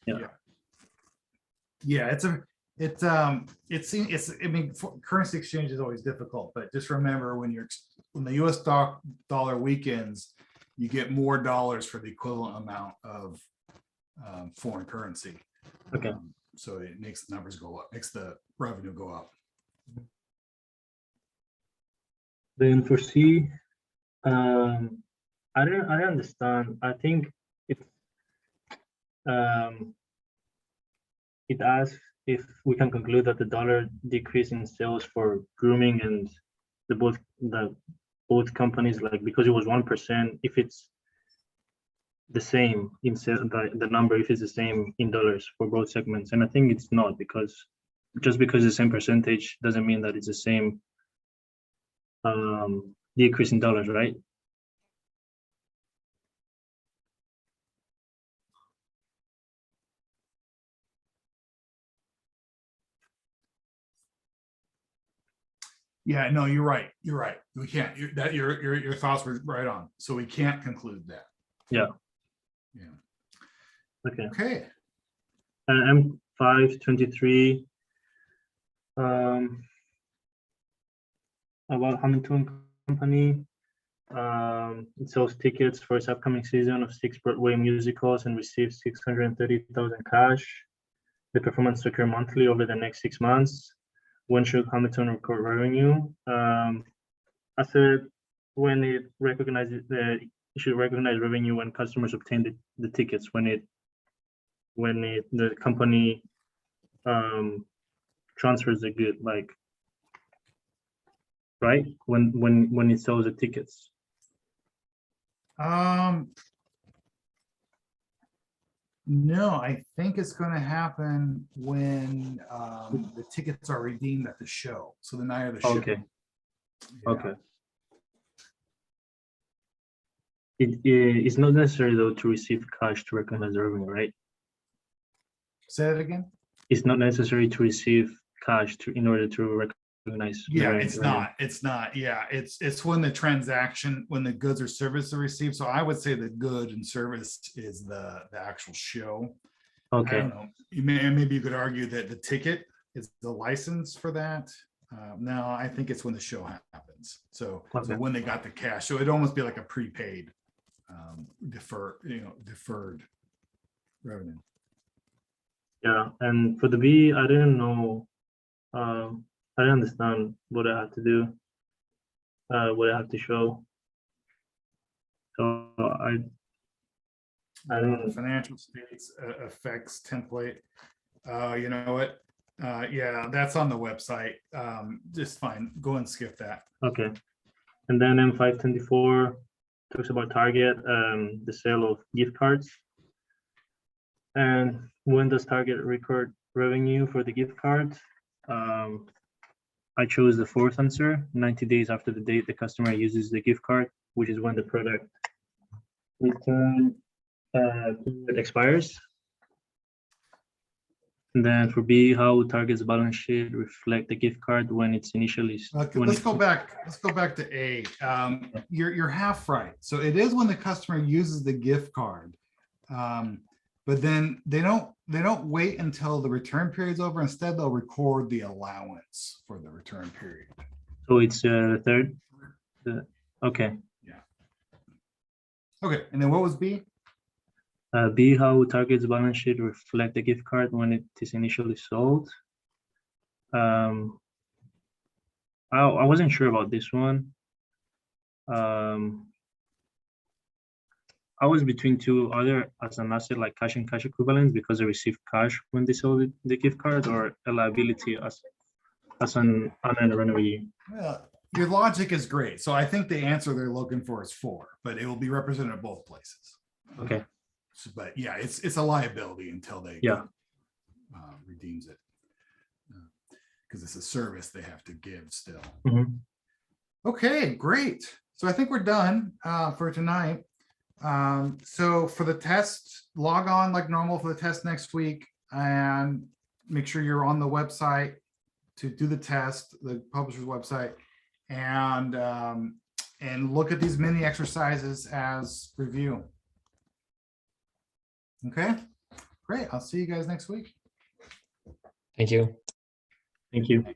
Yeah. Yeah, I mean, currency exchange is always difficult, but just remember when the US dollar weakens, you get more dollars for the equivalent amount of foreign currency. Okay. So it makes the numbers go up, makes the revenue go up. Then for C, I don't understand. I think it asks if we can conclude that the dollar decrease in sales for grooming and both companies, like, because it was 1%, if it's the same in the number, if it's the same in dollars for both segments. And I think it's not, because just because it's the same percentage doesn't mean that it's the same decrease in dollars, right? Yeah, no, you're right. You're right. We can't. Your thoughts were right on. So we can't conclude that. Yeah. Yeah. Okay. Okay. M523. About Hamilton Company. It sells tickets for its upcoming season of 6 Broadway musicals and receives $630,000 cash. The performance occur monthly over the next 6 months. When should Hamilton record revenue? I said when it recognizes that it should recognize revenue when customers obtain the tickets, when the company transfers the good, like, right? When it sells the tickets. No, I think it's going to happen when the tickets are redeemed at the show. So the night of the show. Okay. Yeah. Okay. It's not necessary though to receive cash to recognize the revenue, right? Say that again. It's not necessary to receive cash in order to recognize. Yeah, the it's revenue. not. It's not. Yeah, it's when the transaction, when the goods or service are received. So I would say the good and service is the actual show. I Okay. don't know. Maybe you could argue that the ticket is the license for that. No, I think it's when the show happens. So Okay. when they got the cash. So it'd almost be like a prepaid, deferred revenue. Yeah, and for the B, I didn't know. I didn't understand what I had to do. What I have to show. So I don't. Financial states effects template. You know what? Yeah, that's on the website. Just fine. Go and skip that. Okay. And then M524 talks about Target, the sale of gift cards. And when does Target record revenue for the gift card? I chose the fourth answer, 90 days after the date the customer uses the gift card, which is when the product return period expires. And then for B, how target's balance sheet reflect the gift card when it's initially. Okay, when let's it- go back. Let's go back to A. You're half right. So it is when the customer uses the gift card, but then they don't wait until the return period's over. Instead, they'll record the allowance for the return period. So it's the third. Okay. Okay, and then what was B? B, how target's balance sheet reflect the gift card when it is initially sold. I wasn't sure about this one. I was between two, either as an asset like cash and cash equivalents because they received cash when they sold the gift card, or a liability as an unearned revenue. Well, your logic is great. So I think the answer they're looking for is 4, but it will be represented at both places. Okay. But yeah, it's a liability until they Yeah. redeems it. Because it's a service they have to give still. Mhm. Okay, great. So I think we're done for tonight. So for the test, log on like normal for the test next week and make sure you're on the website to do the test, the publisher's website, and look at these mini exercises as review. Okay, great. I'll see you guys next week. Thank you. Thank you.